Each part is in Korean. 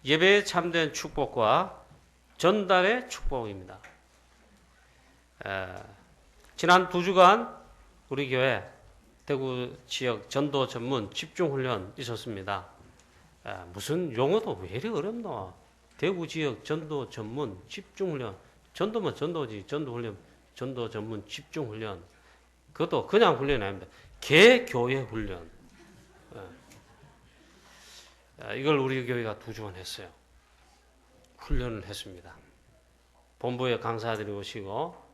예배의 참된 축복과 전달의 축복입니다. 지난 2주간 우리 교회 대구 지역 전도 전문 집중훈련 있었습니다. 무슨 용어도 왜 이리 어렵노? 대구 지역 전도 전문 집중훈련. 전도면 전도지. 전도훈련, 전도 전문 집중훈련. 그것도 그냥 훈련이 아닙니다. 개교회 훈련. 이걸 우리 교회가 2주간 했어요. 훈련을 했습니다. 본부에 강사들이 오시고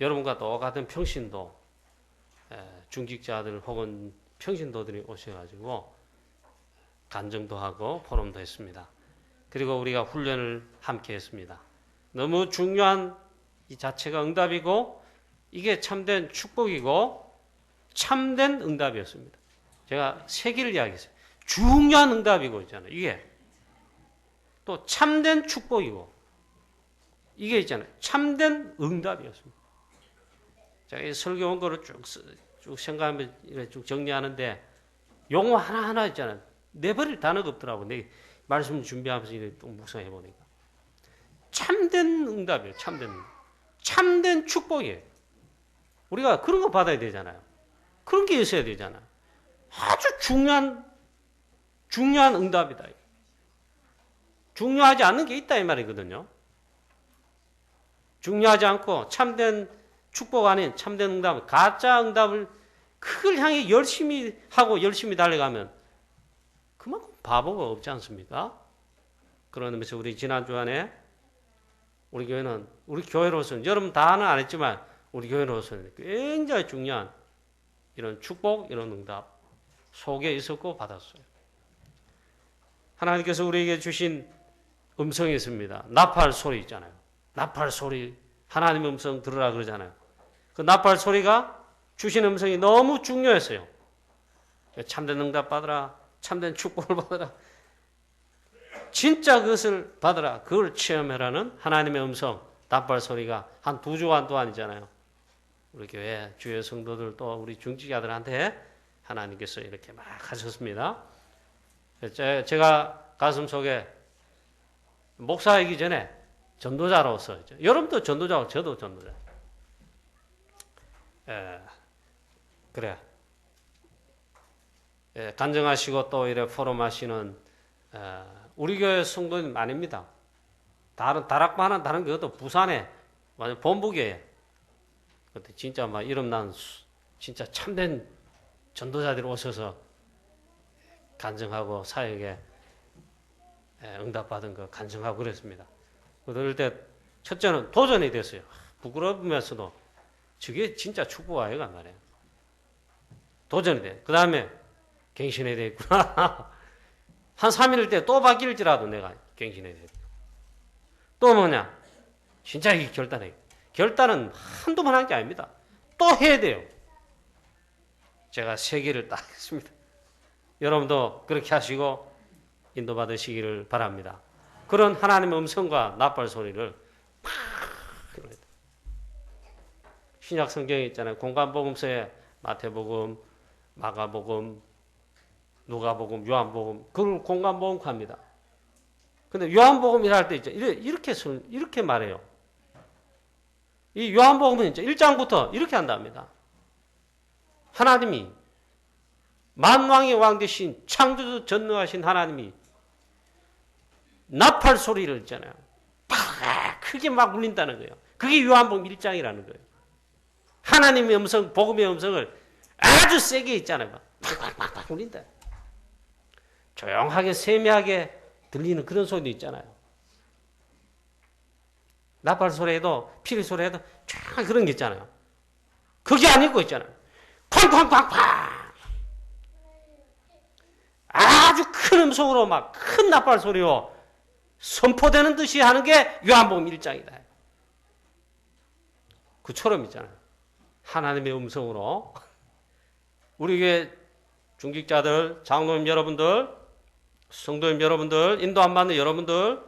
여러분과 똑같은 평신도 중직자들 혹은 평신도들이 오셔가지고 간증도 하고 포럼도 했습니다. 그리고 우리가 훈련을 함께 했습니다. 너무 중요한 이 자체가 응답이고 이게 참된 축복이고 참된 응답이었습니다. 제가 3개를 이야기했어요. 중요한 응답이고 있잖아요. 이게 또 참된 축복이고 이게 있잖아요. 참된 응답이었습니다. 제가 이 설교 원고를 쭉 생각하면 쭉 정리하는데 용어 하나하나 있잖아요. 내버릴 단어가 없더라고요. 내 말씀 준비하면서 또 묵상해 보니까. 참된 응답이에요. 참된 응답. 참된 축복이에요. 우리가 그런 거 받아야 되잖아요. 그런 게 있어야 되잖아요. 아주 중요한 응답이다. 중요하지 않는 게 있다 이 말이거든요. 중요하지 않고 참된 축복 아닌 참된 응답, 가짜 응답을 그걸 향해 열심히 하고 열심히 달려가면 그만큼 바보가 없지 않습니까? 그런 의미에서 우리 지난주안에 우리 교회는 우리 교회로서는 여러분 다는 안 했지만 우리 교회로서는 굉장히 중요한 이런 축복, 이런 응답 속에 있었고 받았어요. 하나님께서 우리에게 주신 음성이 있습니다. 나팔 소리 있잖아요. 나팔 소리, 하나님의 음성 들으라 그러잖아요. 그 나팔 소리가 주신 음성이 너무 중요했어요. 참된 응답 받으라, 참된 축복을 받으라, 진짜 그것을 받으라, 그걸 체험해라는 하나님의 음성, 나팔 소리가 한 2주간 동안이잖아요. 우리 교회 주요 성도들 또 우리 중직자들한테 하나님께서 이렇게 막 하셨습니다. 제가 가슴 속에 목사이기 전에 전도자로서, 여러분도 전도자고 저도 전도자. 그래. 간증하시고 또 이래 포럼 하시는 우리 교회 성도님 아닙니다. 다락방은 다른 그것도 부산에 완전 본부교회. 그때 진짜 막 이름난 진짜 참된 전도자들이 오셔서 간증하고 사역에 응답받은 거 간증하고 그랬습니다. 그럴 때 첫째는 도전이 됐어요. 부끄러우면서도 저게 진짜 축복 아이가 말이에요. 도전이 돼. 그 다음에 갱신해야 되겠구나. 한 3일 때 또 바뀔지라도 내가 갱신해야 되겠구나. 또 뭐냐? 진짜 이게 결단해. 결단은 한두 번 한 게 아닙니다. 또 해야 돼요. 제가 3개를 딱 했습니다. 여러분도 그렇게 하시고 인도받으시기를 바랍니다. 그런 하나님의 음성과 나팔 소리를 팍 신약 성경에 있잖아요. 공관복음서에 마태복음, 마가복음, 누가복음, 요한복음 그걸 공관복음합니다. 근데 요한복음이라 할 때 있죠. 이렇게 말해요. 이 요한복음은 이제 1장부터 이렇게 한답니다. 하나님이 만왕의 왕 되신 창조주 전능하신 하나님이 나팔 소리를 있잖아요. 팍 크게 막 울린다는 거예요. 그게 요한복음 1장이라는 거예요. 하나님의 음성, 복음의 음성을 아주 세게 있잖아요. 팍팍팍 울린다. 조용하게 세미하게 들리는 그런 소리도 있잖아요. 나팔 소리에도 피리 소리에도 쫙 그런 게 있잖아요. 그게 아니고 있잖아요. 쾅쾅쾅쾅 아주 큰 음성으로 막 큰 나팔 소리로 선포되는 듯이 하는 게 요한복음 1장이다. 그처럼 있잖아요. 하나님의 음성으로 우리 교회 중직자들, 장로님 여러분들, 성도님 여러분들, 인도 안 받는 여러분들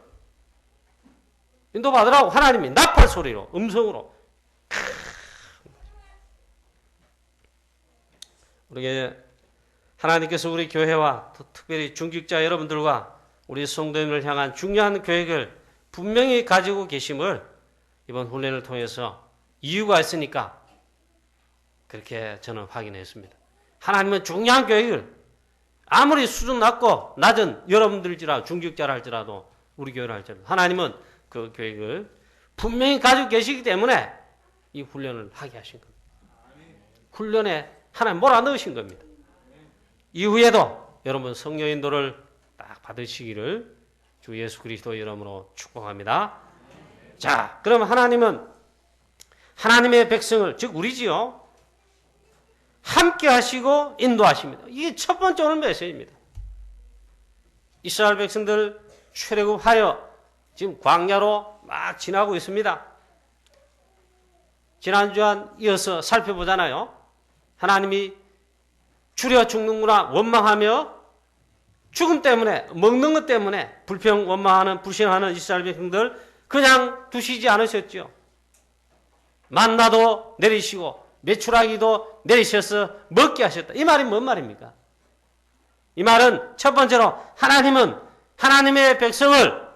인도 받으라고 하나님이 나팔 소리로, 음성으로 우리 하나님께서 우리 교회와 특별히 중직자 여러분들과 우리 성도님을 향한 중요한 계획을 분명히 가지고 계심을 이번 훈련을 통해서 이유가 있으니까 그렇게 저는 확인했습니다. 하나님은 중요한 계획을 아무리 수준 낮고 낮은 여러분들이라 중직자라 할지라도 우리 교회를 할지라도 하나님은 그 계획을 분명히 가지고 계시기 때문에 이 훈련을 하게 하신 겁니다. 훈련에 하나님 몰아넣으신 겁니다. 이후에도 여러분 성령 인도를 딱 받으시기를 주 예수 그리스도 이름으로 축복합니다. 자, 그럼 하나님은 하나님의 백성을, 즉 우리지요, 함께 하시고 인도하십니다. 이게 첫 번째 오는 메시지입니다. 이스라엘 백성들 출애굽하여 지금 광야로 막 지나고 있습니다. 지난주에 이어서 살펴보잖아요. 하나님이 줄여 죽는구나 원망하며 죽음 때문에, 먹는 것 때문에 불평, 원망하는, 불신하는 이스라엘 백성들 그냥 두시지 않으셨죠. 만나도 내리시고 메추라기도 내리셔서 먹게 하셨다. 이 말이 뭔 말입니까? 이 말은 첫 번째로 하나님은 하나님의 백성을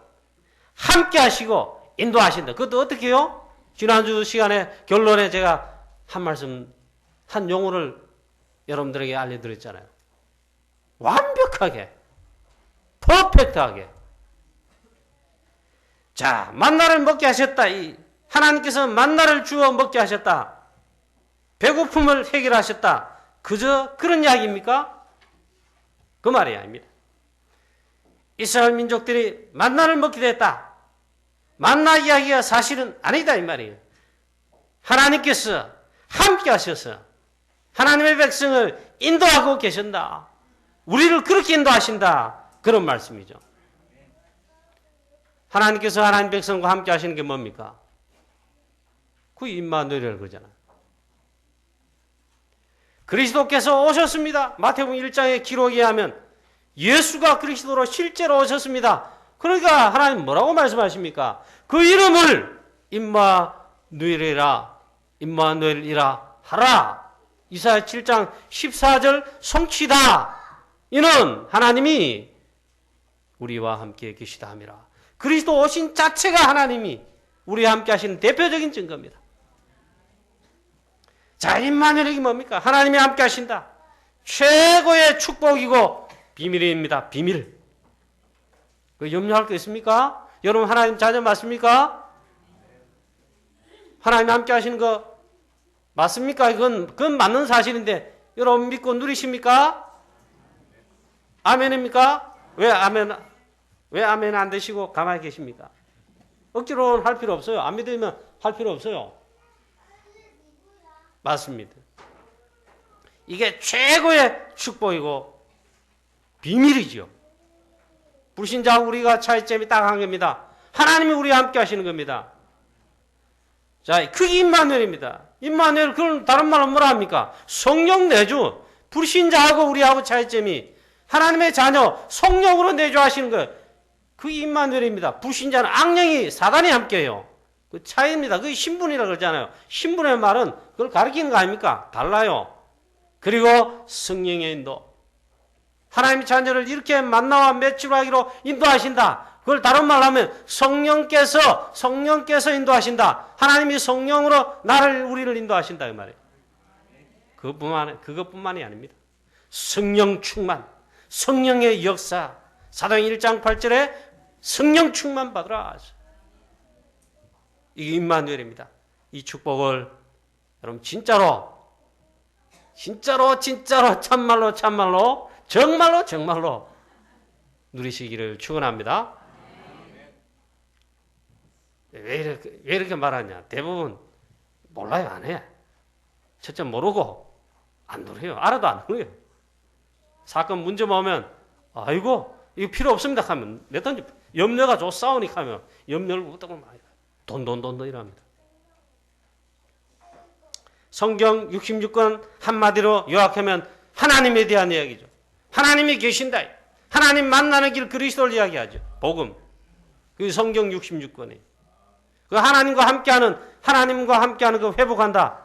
함께 하시고 인도하신다. 그것도 어떻게 해요? 지난주 시간에 결론에 제가 한 말씀, 한 용어를 여러분들에게 알려드렸잖아요. 완벽하게, 퍼펙트하게. 자, 만나를 먹게 하셨다. 하나님께서 만나를 주어 먹게 하셨다. 배고픔을 해결하셨다. 그저 그런 이야기입니까? 그 말이 아닙니다. 이스라엘 민족들이 만나를 먹게 됐다. 만나 이야기가 사실은 아니다 이 말이에요. 하나님께서 함께 하셔서 하나님의 백성을 인도하고 계신다. 우리를 그렇게 인도하신다. 그런 말씀이죠. 하나님께서 하나님 백성과 함께 하시는 게 뭡니까? 그 임마누엘을 그러잖아요. 그리스도께서 오셨습니다. 마태복음 1장의 기록에 하면 예수가 그리스도로 실제로 오셨습니다. 그러니까 하나님 뭐라고 말씀하십니까? 그 이름을 임마누엘이라 하라. 이사야 7장 14절 성취다. 이는 하나님이 우리와 함께 계시다 함이라. 그리스도 오신 자체가 하나님이 우리와 함께 하시는 대표적인 증거입니다. 자, 임마누엘이 뭡니까? 하나님이 함께 하신다. 최고의 축복이고 비밀입니다. 비밀. 그 염려할 거 있습니까? 여러분 하나님 자녀 맞습니까? 하나님 함께 하시는 거 맞습니까? 그건 맞는 사실인데 여러분 믿고 누리십니까? 아멘입니까? 왜 아멘 안 되시고 가만히 계십니까? 억지로 할 필요 없어요. 안 믿으면 할 필요 없어요. 맞습니다. 이게 최고의 축복이고 비밀이죠. 불신자하고 우리가 차이점이 딱 한 겁니다. 하나님이 우리와 함께 하시는 겁니다. 자, 그게 임마누엘입니다. 임마누엘, 그건 다른 말로 뭐라 합니까? 성령 내주. 불신자하고 우리하고 차이점이 하나님의 자녀 성령으로 내주하시는 거예요. 그게 임마누엘입니다. 불신자는 악령이 사단이 함께해요. 그 차이입니다. 그게 신분이라고 그러잖아요. 신분의 말은 그걸 가리키는 거 아닙니까? 달라요. 그리고 성령의 인도. 하나님의 자녀를 이렇게 만나와 매출하기로 인도하신다. 그걸 다른 말로 하면 성령께서 인도하신다. 하나님이 성령으로 우리를 인도하신다. 이 말이에요. 그것뿐만이 아닙니다. 성령 충만, 성령의 역사. 사도행 1장 8절에 성령 충만 받으라. 이게 임마누엘입니다. 이 축복을 여러분 진짜로 참말로 정말로 누리시기를 축원합니다. 왜 이렇게 말하냐? 대부분 몰라요, 안 해. 첫째 모르고 안 누려요. 알아도 안 누려요. 사건 문제만 오면 아이고 이거 필요 없습니다 하면 내던지 염려가 좀 싸우니까 하면 염려를 못하고 많이 돈 이랍니다. 성경 66권 한마디로 요약하면 하나님에 대한 이야기죠. 하나님이 계신다. 하나님 만나는 길 그리스도를 이야기하죠. 복음. 그 성경 66권이. 그 하나님과 함께하는 그 회복한다.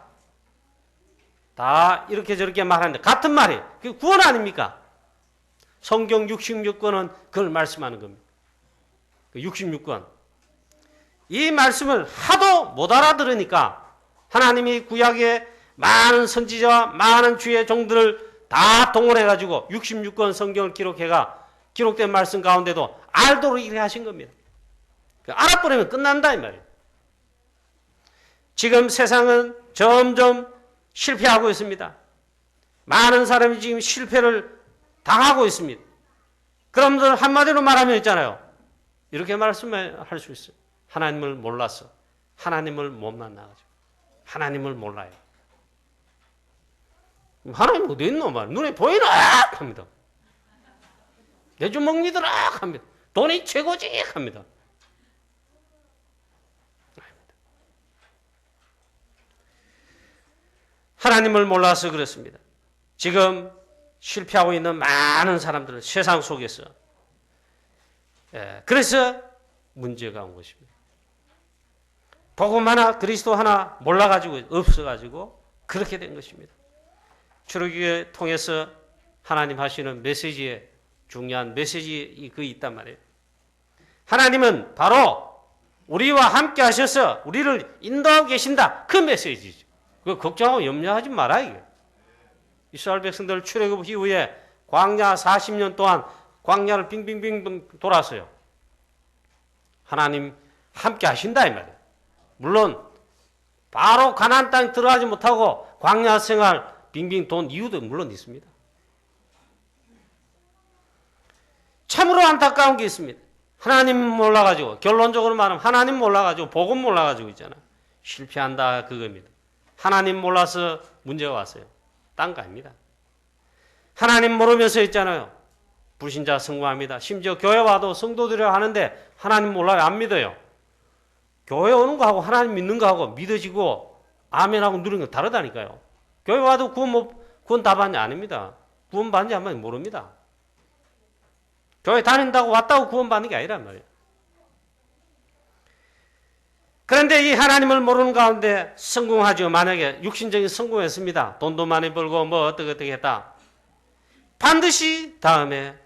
다 이렇게 저렇게 말하는데 같은 말이에요. 그게 구원 아닙니까? 성경 66권은 그걸 말씀하는 겁니다. 66권. 이 말씀을 하도 못 알아들으니까 하나님이 구약에 많은 선지자와 많은 주의 종들을 다 동원해가지고 66권 성경을 기록된 말씀 가운데도 알도록 이렇게 하신 겁니다. 알아버리면 끝난다 이 말이에요. 지금 세상은 점점 실패하고 있습니다. 많은 사람이 지금 실패를 당하고 있습니다. 그럼들 한마디로 말하면 있잖아요. 이렇게 말씀할 수 있어요. 하나님을 몰라서 하나님을 못 만나가지고 하나님을 몰라요. 하나님 어디 있노? 말 눈에 보이나? 합니다. 내 주먹 믿으라 합니다. 돈이 최고지 합니다. 하나님을 몰라서 그렇습니다. 지금 실패하고 있는 많은 사람들은 세상 속에서 그래서 문제가 온 것입니다. 복음 하나 그리스도 하나 몰라가지고 없어가지고 그렇게 된 것입니다. 출애굽기를 통해서 하나님 하시는 메시지에 중요한 메시지 그 있단 말이에요. 하나님은 바로 우리와 함께 하셔서 우리를 인도하고 계신다. 그 메시지죠. 그 걱정하고 염려하지 마라 이게. 이스라엘 백성들 출애굽 이후에 광야 40년 동안 광야를 빙빙빙 돌았어요. 하나님 함께 하신다 이 말이에요. 물론 바로 가나안 땅에 들어가지 못하고 광야 생활 빙빙 돈 이유도 물론 있습니다. 참으로 안타까운 게 있습니다. 하나님 몰라가지고 결론적으로 말하면 하나님 몰라가지고 복음 몰라가지고 있잖아. 실패한다 그겁니다. 하나님 몰라서 문제가 왔어요. 딴 거 아닙니다. 하나님 모르면서 있잖아요. 불신자 성공합니다. 심지어 교회 와도 성도들이 하는데 하나님 몰라요. 안 믿어요. 교회 오는 거하고 하나님 믿는 거하고 믿어지고 아멘하고 누리는 건 다르다니까요. 교회 와도 구원 다 받냐? 아닙니다. 구원 받는지 한 번 모릅니다. 교회 다닌다고 왔다고 구원 받는 게 아니란 말이에요. 그런데 이 하나님을 모르는 가운데 성공하죠. 만약에 육신적인 성공했습니다. 돈도 많이 벌고 뭐 어떻게 했다. 반드시 다음에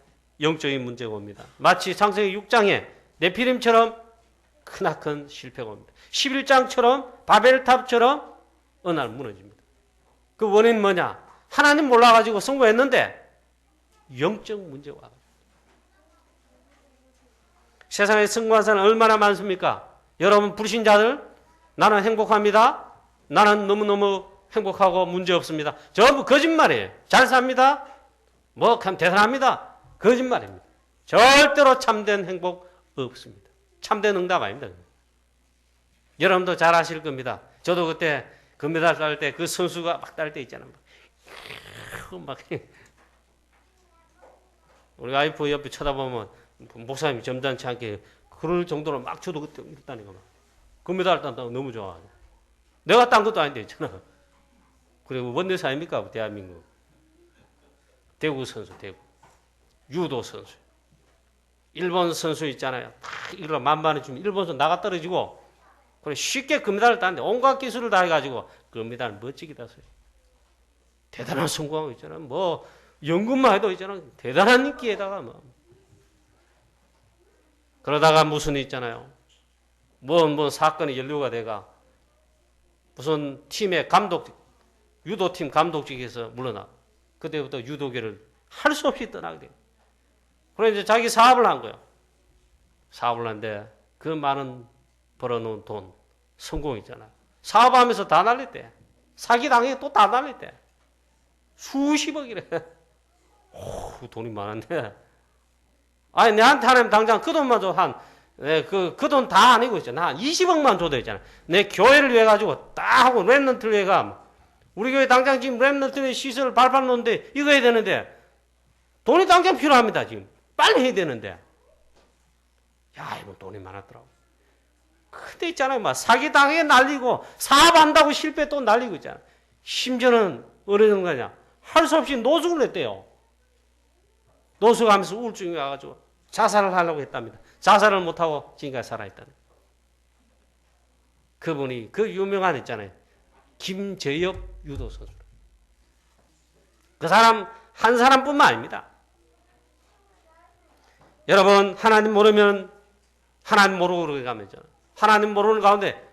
영적인 문제가 옵니다. 마치 창세기 6장에 네피림처럼 크나큰 실패가 옵니다. 11장처럼 바벨탑처럼 어느 날 무너집니다. 그 원인은 뭐냐? 하나님 몰라가지고 성공했는데 영적 문제가 와요. 세상에 성공한 사람 얼마나 많습니까? 여러분 불신자들 나는 행복합니다. 나는 너무너무 행복하고 문제없습니다. 전부 거짓말이에요. 잘 삽니다. 뭐 참 대단합니다. 거짓말입니다. 절대로 참된 행복 없습니다. 참된 응답 아닙니다. 여러분도 잘 아실 겁니다. 저도 그때 금메달 딸 때 그 선수가 막 딸 때 있잖아요. 막 우리 와이프 옆에 쳐다보면 목사님이 점잖지 않게 그럴 정도로 막 저도 그때 있다니까. 금메달 딴다고 너무 좋아. 내가 딴 것도 아닌데 있잖아. 그리고 원내사 아닙니까? 대한민국. 대구 선수, 대구. 유도 선수. 일본 선수 있잖아요. 이거 만만해 주면 일본 선수 나가 떨어지고 그래 쉽게 금메달을 땄는데 온갖 기술을 다 해가지고 금메달 멋지게 땄어요. 대단한 성공하고 있잖아요. 뭐 연금만 해도 있잖아요. 대단한 인기에다가 뭐. 그러다가 무슨 일 있잖아요. 뭐 사건이 연루가 돼가 무슨 팀의 유도팀 감독직에서 물러나. 그때부터 유도계를 할 수 없이 떠나게 돼요. 그래서 이제 자기 사업을 한 거예요. 사업을 한데 그 많은 벌어놓은 돈, 성공 있잖아요. 사업하면서 다 날렸대. 사기당해 또 다 날렸대. 수십억이래. 오, 돈이 많은데. 아니, 내한테 하면 당장 그 돈만 줘. 그 돈 다 아니고 있잖아. 한 20억만 줘도 있잖아. 내 교회를 위해 가지고 딱 하고 랩런트를 위해 가. 우리 교회 당장 지금 랩런트 시설을 발판 놓는데 이거 해야 되는데 돈이 당장 필요합니다. 지금. 빨리 해야 되는데. 야, 이거 돈이 많았더라고. 근데 있잖아요. 막 사기당해 날리고 사업한다고 실패 또 날리고 있잖아. 심지어는 어느 정도냐. 할 수 없이 노숙을 했대요. 노숙하면서 우울증이 와가지고 자살을 하려고 했답니다. 자살을 못하고 지금까지 살아있다는. 그분이 그 유명한 있잖아요. 김재엽 유도 선수. 그 사람 한 사람뿐만 아닙니다. 여러분, 하나님 모르면 하나님 모르고 그렇게 가면 있잖아요. 하나님 모르는 가운데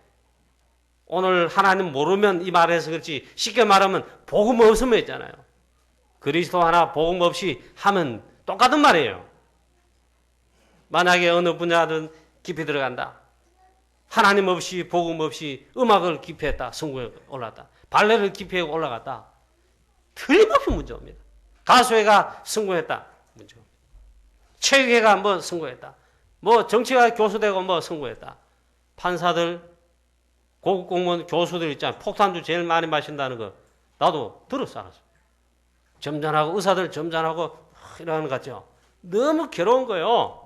오늘 하나님 모르면 이 말에서 그렇지 쉽게 말하면 복음 없으면 있잖아요. 그리스도 하나 복음 없이 하면 똑같은 말이에요. 만약에 어느 분야든 깊이 들어간다. 하나님 없이 복음 없이 음악을 깊이 했다. 성공에 올랐다. 발레를 깊이 하고 올라갔다. 틀림없이 문제입니다. 가수회가 성공했다. 문제입니다. 체육회가 뭐 성공했다. 뭐 정치가 교수되고 뭐 성공했다. 판사들, 고급 공무원 교수들 있잖아요. 폭탄주 제일 많이 마신다는 거 나도 들었어 알았어. 점잖하고 의사들 점잖하고 이러는 것 같죠. 너무 괴로운 거예요.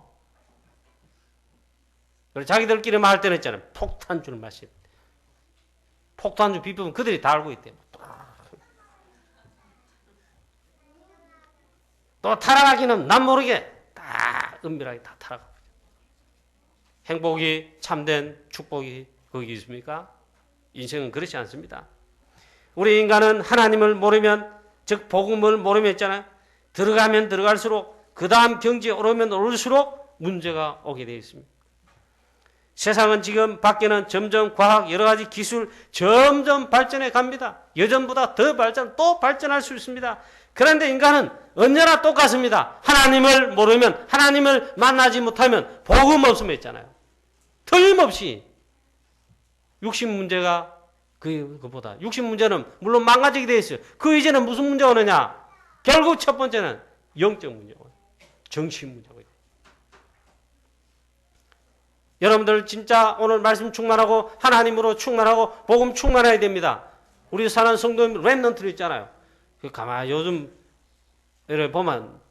자기들끼리 말할 때는 있잖아요. 폭탄주를 마신. 폭탄주 비법은 그들이 다 알고 있대요. 또 타락하기는 남 모르게 다 은밀하게 다 타락하고. 행복이 참된 축복이 거기 있습니까? 인생은 그렇지 않습니다. 우리 인간은 하나님을 모르면, 즉 복음을 모르면 있잖아요. 들어가면 들어갈수록 그 다음 경지에 오르면 오를수록 문제가 오게 되어 있습니다. 세상은 지금 밖에는 점점 과학 여러 가지 기술 점점 발전해 갑니다. 예전보다 더 발전, 또 발전할 수 있습니다. 그런데 인간은 언제나 똑같습니다. 하나님을 모르면, 하나님을 만나지 못하면 복음 없으면 있잖아요. 틀림없이 육신 문제가 그보다 육신 문제는 물론 망가지게 되어 있어요. 그 이제는 무슨 문제가 오느냐? 결국 첫 번째는 영적 문제가 오요. 정신 문제가 오요. 여러분들 진짜 오늘 말씀 충만하고 하나님으로 충만하고 복음 충만해야 됩니다. 우리 사는 성도 렘넌트들 있잖아요. 가만히 요즘 를 보면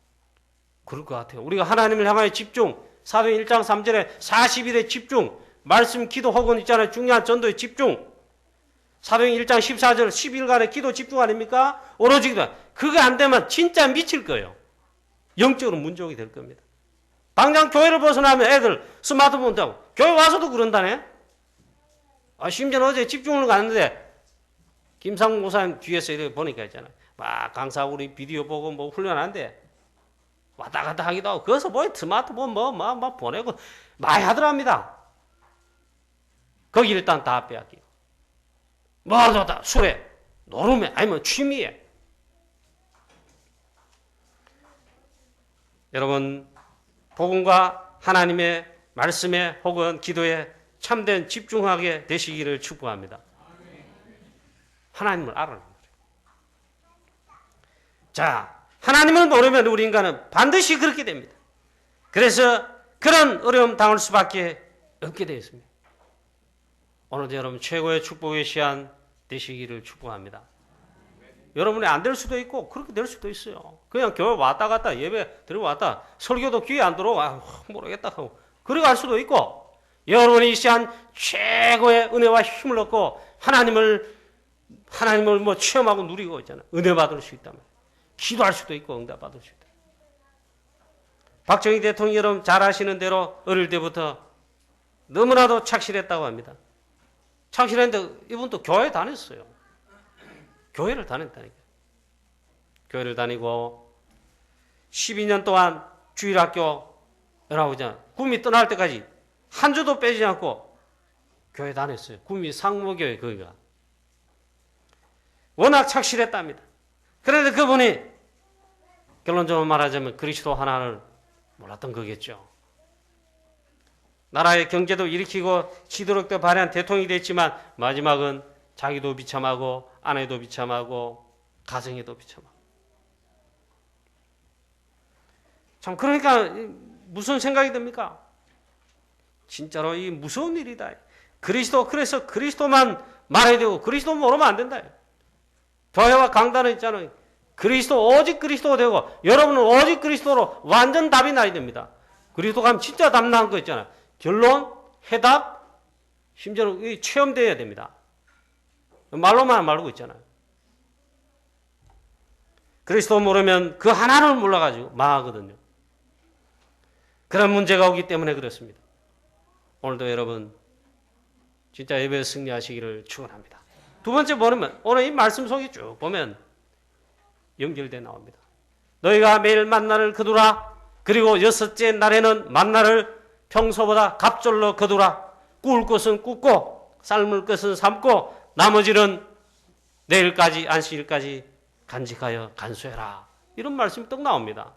그럴 것 같아요. 우리가 하나님을 향하여 집중, 사도행 1장 3절에 40일에 집중, 말씀 기도 혹은 있잖아요. 중요한 전도에 집중. 사도행 1장 14절 10일간의 기도 집중 아닙니까? 오로지 기도. 그거 안 되면 진짜 미칠 거예요. 영적으로 문제 오게 될 겁니다. 당장 교회를 벗어나면 애들 스마트폰 타고 교회 와서도 그런다네. 심지어 어제 집중을 갔는데 김상국 목사님 뒤에서 이렇게 보니까 있잖아요. 막 강사 우리 비디오 보고 뭐 훈련하는데 왔다 갔다 하기도 하고 거기서 뭐 스마트폰 막 보내고 많이 하더랍니다. 거기 일단 다 빼앗기고 뭐 좋다 술에 노름에 아니면 취미에. 여러분 복음과 하나님의 말씀에 혹은 기도에 참된 집중하게 되시기를 축복합니다. 하나님을 알아라. 자, 하나님을 모르면 우리 인간은 반드시 그렇게 됩니다. 그래서 그런 어려움 당할 수밖에 없게 되어 있습니다. 오늘도 여러분 최고의 축복의 시간 되시기를 축복합니다. 여러분이 안 될 수도 있고 그렇게 될 수도 있어요. 그냥 교회 왔다 갔다 예배 들어왔다 설교도 귀에 안 들어오고 모르겠다 하고 그래 갈 수도 있고 여러분이 이 시간 최고의 은혜와 힘을 얻고 하나님을 뭐 체험하고 누리고 있잖아요. 은혜 받을 수 있다면 기도할 수도 있고 응답 받을 수 있다. 박정희 대통령 여러분 잘 아시는 대로 어릴 때부터 너무나도 착실했다고 합니다. 착실했는데 이분도 교회 다녔어요. 교회를 다녔다니까요. 교회를 다니고 12년 동안 주일학교 연합회장 구미 떠날 때까지 한 주도 빼지 않고 교회 다녔어요. 구미 상무교회 거기가. 워낙 착실했답니다. 그런데 그분이 결론적으로 말하자면 그리스도 하나를 몰랐던 거겠죠. 나라의 경제도 일으키고 지도력도 발휘한 대통령이 됐지만 마지막은 자기도 비참하고 아내도 비참하고 가정에도 비참하고. 참 그러니까 무슨 생각이 듭니까? 진짜로 이 무서운 일이다. 그래서 그리스도만 말해야 되고 그리스도 모르면 안 된다. 교회와 강단은 있잖아요. 그리스도 오직 그리스도가 되고 여러분은 오직 그리스도로 완전 답이 나야 됩니다. 그리스도 가면 진짜 답 나는 거 있잖아요. 결론, 해답, 심지어는 체험돼야 됩니다. 말로만 말고 있잖아요. 그리스도 모르면 그 하나를 몰라가지고 망하거든요. 그런 문제가 오기 때문에 그렇습니다. 오늘도 여러분 진짜 예배에 승리하시기를 축원합니다. 두 번째 뭐냐면 오늘 이 말씀 속에 쭉 보면 연결돼 나옵니다. 너희가 매일 만나를 거두라. 그리고 여섯째 날에는 만나를 평소보다 갑절로 거두라. 구울 것은 굽고 삶을 것은 삶고 나머지는 내일까지 안식일까지 간직하여 간수해라. 이런 말씀이 떡 나옵니다.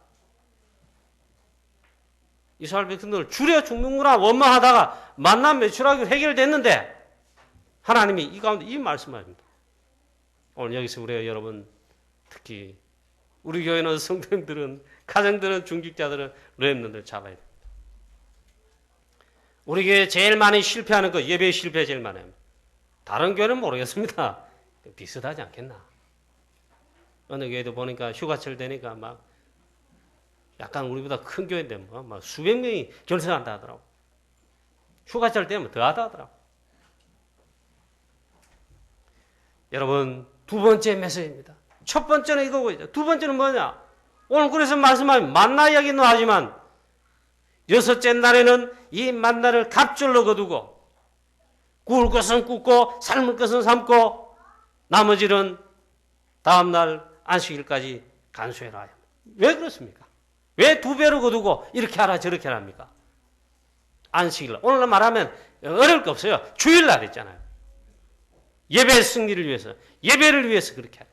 이스라엘 백성들 줄여 죽는구나 원망하다가 만나 매출하기로 해결됐는데 하나님이 이 가운데 이 말씀을 합니다. 오늘 여기서 우리 여러분 특히 우리 교회는 성도님들은 가정들은 중직자들은 렘넌트를 잡아야 됩니다. 우리 교회 제일 많이 실패하는 거 예배 실패 제일 많아요. 다른 교회는 모르겠습니다. 비슷하지 않겠나. 어느 교회도 보니까 휴가철 되니까 막 약간 우리보다 큰 교회인데 막 수백 명이 결석한다 하더라고. 휴가철 되면 더 하다 하더라고. 여러분 두 번째 메시지입니다. 첫 번째는 이거고 두 번째는 뭐냐? 오늘 그래서 말씀하면 만나 이야기는 하지만 여섯째 날에는 이 만나를 갑절로 거두고 구울 것은 굽고 삶을 것은 삶고 나머지는 다음날 안식일까지 간수해라. 왜 그렇습니까? 왜 두 배로 거두고 이렇게 하라 저렇게 하랍니까? 안식일 오늘 말하면 어려울 거 없어요. 주일날 있잖아요. 예배 승리를 위해서 예배를 위해서 그렇게 하라.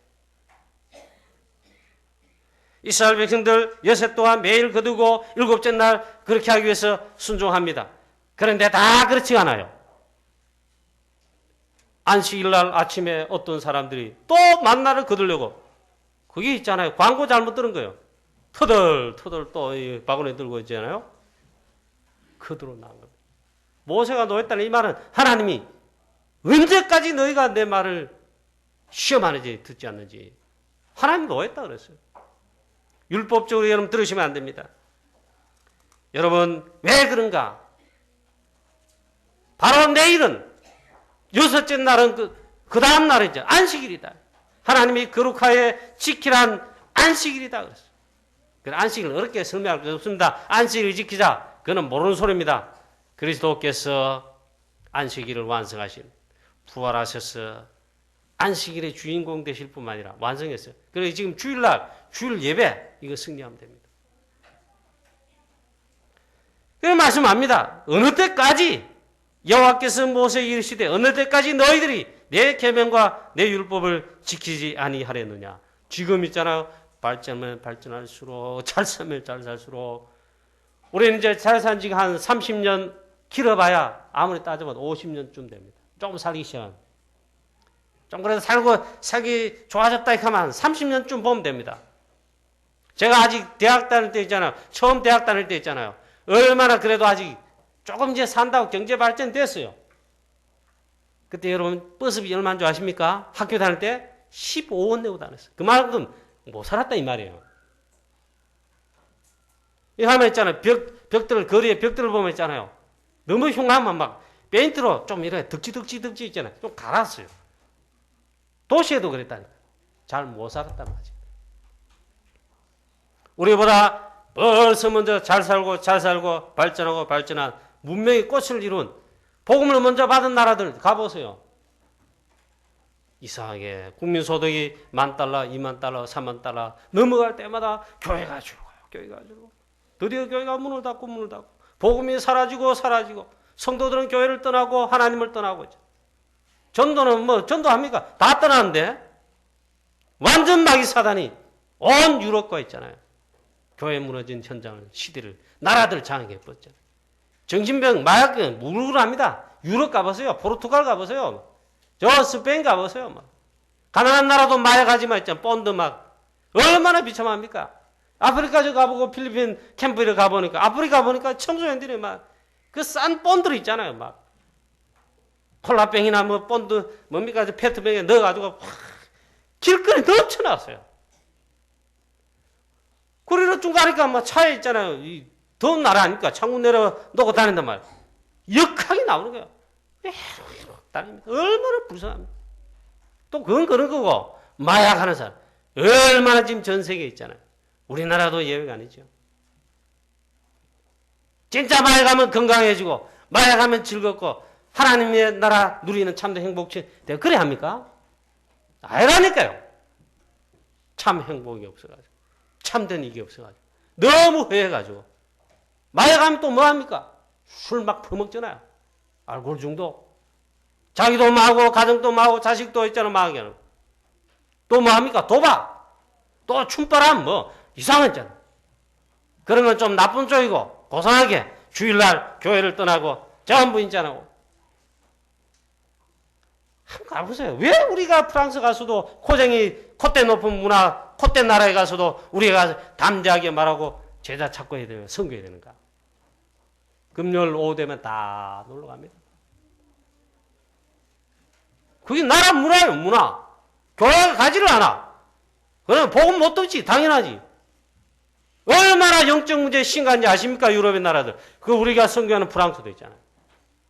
이스라엘 백성들 여섯 동안 매일 거두고 일곱째 날 그렇게 하기 위해서 순종합니다. 그런데 다 그렇지 않아요. 안식일날 아침에 어떤 사람들이 또 만나를 거두려고 그게 있잖아요. 광고 잘못 들은 거예요. 터덜터덜 또 바구니 들고 있잖아요. 그대로 나온 겁니다. 모세가 노했다는 이 말은 하나님이 언제까지 너희가 내 말을 시험하는지 듣지 않는지 하나님 노했다 그랬어요. 율법적으로 여러분 들으시면 안 됩니다. 여러분 왜 그런가? 바로 내일은 여섯째 날은 그 다음 날이죠. 안식일이다. 하나님이 거룩하여 지키란 안식일이다 그랬어요. 안식일을 어렵게 설명할 수 없습니다. 안식일을 지키자. 그건 모르는 소리입니다. 그리스도께서 안식일을 완성하신 부활하셔서 안식일의 주인공 되실 뿐만 아니라 완성했어요. 그래서 지금 주일날 주일 예배 이거 승리하면 됩니다. 그런 말씀합니다. 어느 때까지 여호와께서 모세에게 이르시되 어느 때까지 너희들이 내 계명과 내 율법을 지키지 아니하려느냐. 지금 있잖아요. 발전하면 발전할수록 잘 살면 잘 살수록 우리는 이제 잘 산 지가 한 30년 길어봐야 아무리 따져봐도 50년쯤 됩니다. 조금 살기 시작합니다. 좀 그래도 살기 좋아졌다 하면 한 30년쯤 보면 됩니다. 제가 아직 대학 다닐 때 있잖아요. 처음 대학 다닐 때 있잖아요. 얼마나 그래도 아직 조금 이제 산다고 경제 발전됐어요. 그때 여러분 버스비 얼마인 줄 아십니까? 학교 다닐 때 15원 내고 다녔어요. 그만큼 못 살았다 이 말이에요. 이 하면 있잖아요. 벽들 거리에 벽들을 보면 있잖아요. 너무 흉하면 막 페인트로 좀 이렇게 덕지 있잖아요. 좀 갈았어요. 도시에도 그랬다니까. 잘 못 살았단 말이죠. 우리보다 벌써 먼저 잘 살고 발전한 문명의 꽃을 이룬 복음을 먼저 받은 나라들 가보세요. 이상하게 국민소득이 $10,000, $20,000, $30,000 넘어갈 때마다 교회가 줄고 드디어 교회가 문을 닫고 복음이 사라지고 성도들은 교회를 떠나고 하나님을 떠나고 있죠. 전도는 전도합니까? 다 떠나는데 완전 마귀 사단이 온 유럽과 있잖아요. 교회 무너진 현장을 시대를 나라들 장악해버렸잖아요. 정신병 마약병 무르르합니다. 유럽 가보세요. 포르투갈 가보세요. 저 스페인 가보세요. 가난한 나라도 마약하지만 있잖아요. 본드 막 얼마나 비참합니까? 아프리카 저 가보고 필리핀 캠프를 가보니까 아프리카 보니까 청소년들이 막 그 싼 본드를 있잖아요. 막 콜라병이나 본드 뭡니까 저 페트병에 넣어가지고 길거리 넘쳐나왔어요. 그리로 쭉 가니까 막 차에 있잖아요. 이 더운 나라 아닙니까? 창문 내려놓고 다닌단 말이에요. 역하게 나오는 거예요. 다닙니다. 얼마나 불쌍합니까? 또 그건 그런 거고 마약하는 사람 얼마나 지금 전 세계에 있잖아요. 우리나라도 예외가 아니죠. 진짜 마약하면 건강해지고 마약하면 즐겁고 하나님의 나라 누리는 참된 행복치 그래 합니까? 아니라니까요. 참 행복이 없어가지고 참된 이게 없어가지고 너무 허해가지고. 마약하면 또 뭐합니까? 술 막 퍼먹잖아요. 알코올 중독. 자기도 마고 가정도 마고 자식도 있잖아 마약하는. 또 뭐합니까? 도박. 또 춤바람 뭐 이상했잖아. 그런 건 좀 나쁜 쪽이고 고상하게 주일날 교회를 떠나고 전부 있잖아. 한번 가보세요. 왜 우리가 프랑스 가서도 코쟁이 콧대 높은 문화 콧대 나라에 가서도 우리가 담대하게 말하고 제자 찾고 해야 돼요. 선교해야 되는가. 금요일 오후 되면 다 놀러 갑니다. 그게 나라 문화예요. 문화. 교회가 가지를 않아. 그러면 복음 못 듣지. 당연하지. 얼마나 영적 문제에 심각한지 아십니까? 유럽의 나라들. 그 우리가 선교하는 프랑스도 있잖아요.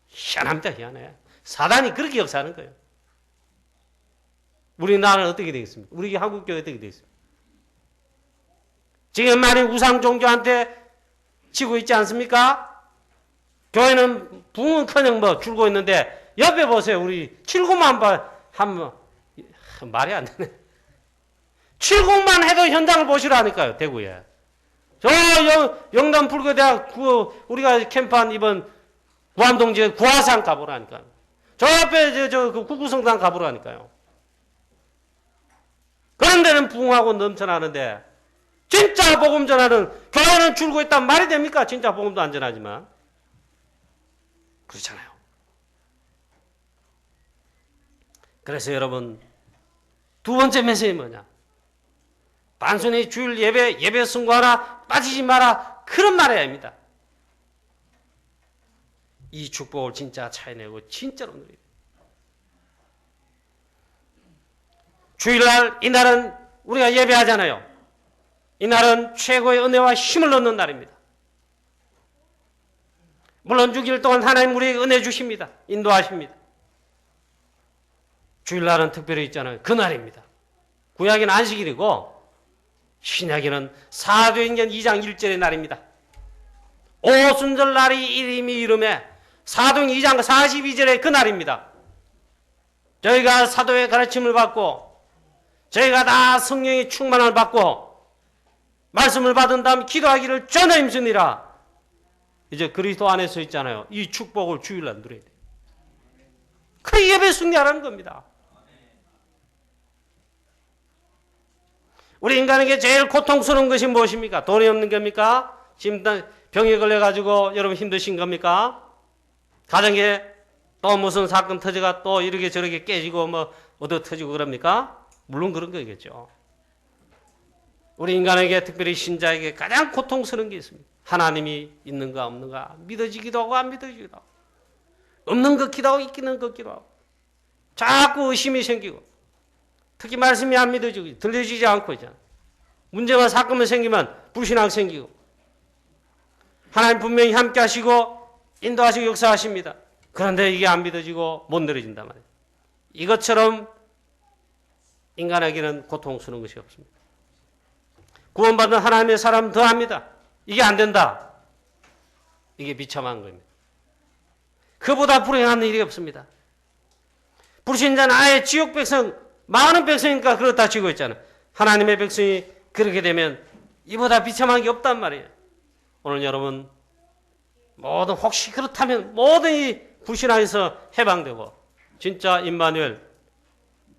희한합니다. 희한해. 사단이 그렇게 역사하는 거예요. 우리나라는 어떻게 되겠습니까? 우리 한국교회 어떻게 되겠습니까? 지금 많이 우상 종교한테 지고 있지 않습니까? 교회는 붕은커녕 뭐 줄고 있는데 옆에 보세요. 우리 7공만 하면 말이 안 되네. 7공만 해도 현장을 보시라니까요. 대구에. 저 영남 불교대학 우리가 캠프한 이번 구암동 지역 구화산 가보라니까요. 저 앞에 그 구구성당 가보라니까요. 그런 데는 붕하고 넘쳐나는데 진짜 복음 전하는 교회는 줄고 있단 말이 됩니까? 진짜 복음도 안 전하지만. 그렇잖아요. 그래서 여러분 두 번째 메시지 뭐냐? 단순히 주일 예배 승고하라 빠지지 마라 그런 말해야 합니다. 이 축복을 진짜 차이내고 진짜로 누려야 돼요. 주일날 이날은 우리가 예배하잖아요. 이날은 최고의 은혜와 힘을 얻는 날입니다. 물론 6일 동안 하나님 우리에게 은혜 주십니다. 인도하십니다. 주일날은 특별히 있잖아요. 그날입니다. 구약에는 안식일이고 신약에는 사도행전 2장 1절의 날입니다. 오순절 날이 이름이 이름에 사도행전 2장 42절의 그 날입니다. 저희가 사도의 가르침을 받고 저희가 다 성령의 충만을 받고 말씀을 받은 다음 기도하기를 전하 힘쓰니라. 이제 그리스도 안에서 있잖아요. 이 축복을 주일날 누려야 돼요. 그 예배 승리하라는 겁니다. 우리 인간에게 제일 고통스러운 것이 무엇입니까? 돈이 없는 겁니까? 지금 병에 걸려가지고 여러분 힘드신 겁니까? 가정에 또 무슨 사건 터져가 또 이렇게 저렇게 깨지고 뭐 얻어 터지고 그럽니까? 물론 그런 거겠죠. 우리 인간에게 특별히 신자에게 가장 고통스러운 게 있습니다. 하나님이 있는가 없는가 믿어지기도 하고 안 믿어지기도 하고 없는 것 같기도 하고 있기는 것 같기도 하고 자꾸 의심이 생기고 특히 말씀이 안 믿어지고 들려지지 않고 있잖아. 문제와 사건만 생기면 불신앙 생기고 하나님 분명히 함께 하시고 인도하시고 역사하십니다. 그런데 이게 안 믿어지고 못 내려진단 말이에요. 이것처럼 인간에게는 고통스러운 것이 없습니다. 구원받은 하나님의 사람 더합니다. 이게 안 된다. 이게 비참한 겁니다. 그보다 불행한 일이 없습니다. 불신자는 아예 지옥 백성, 많은 백성이니까 그렇다 치고 있잖아요. 하나님의 백성이 그렇게 되면 이보다 비참한 게 없단 말이에요. 오늘 여러분 모든 혹시 그렇다면 모든 이 불신앙에서 해방되고 진짜 임마누엘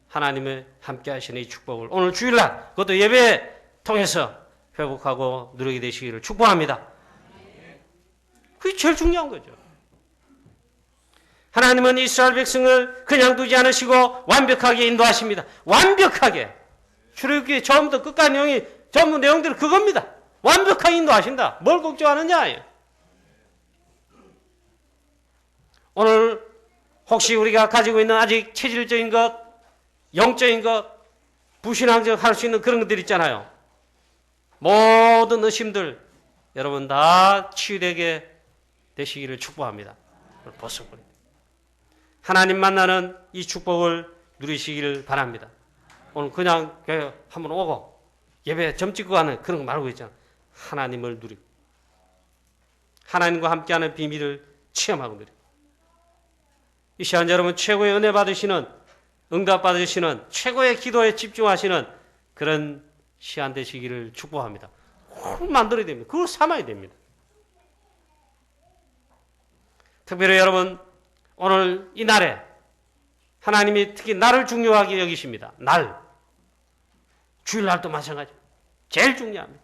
하나님의 함께 하시는 이 축복을 오늘 주일날 그것도 예배 통해서 회복하고 누리게 되시기를 축복합니다. 그게 제일 중요한 거죠. 하나님은 이스라엘 백성을 그냥 두지 않으시고 완벽하게 인도하십니다. 완벽하게. 출애굽기 처음부터 끝까지 내용이 전부 내용들이 그겁니다. 완벽하게 인도하신다. 뭘 걱정하느냐. 오늘 혹시 우리가 가지고 있는 아직 체질적인 것, 영적인 것, 불신앙적 할 수 있는 그런 것들 있잖아요. 모든 의심들 여러분 다 치유되게 되시기를 축복합니다. 벗어버립니다. 하나님 만나는 이 축복을 누리시기를 바랍니다. 오늘 그냥 교회 한번 오고 예배 점 찍고 가는 그런 거 말고 있잖아요. 하나님을 누리고 하나님과 함께하는 비밀을 체험하고 누리고 이 시간 여러분 최고의 은혜 받으시는 응답 받으시는 최고의 기도에 집중하시는 그런 시간 되시기를 축복합니다. 꼭 만들어야 됩니다. 그걸 삼아야 됩니다. 특별히 여러분, 오늘 이 날에 하나님이 특히 날을 중요하게 여기십니다. 날. 주일날도 마찬가지. 제일 중요합니다.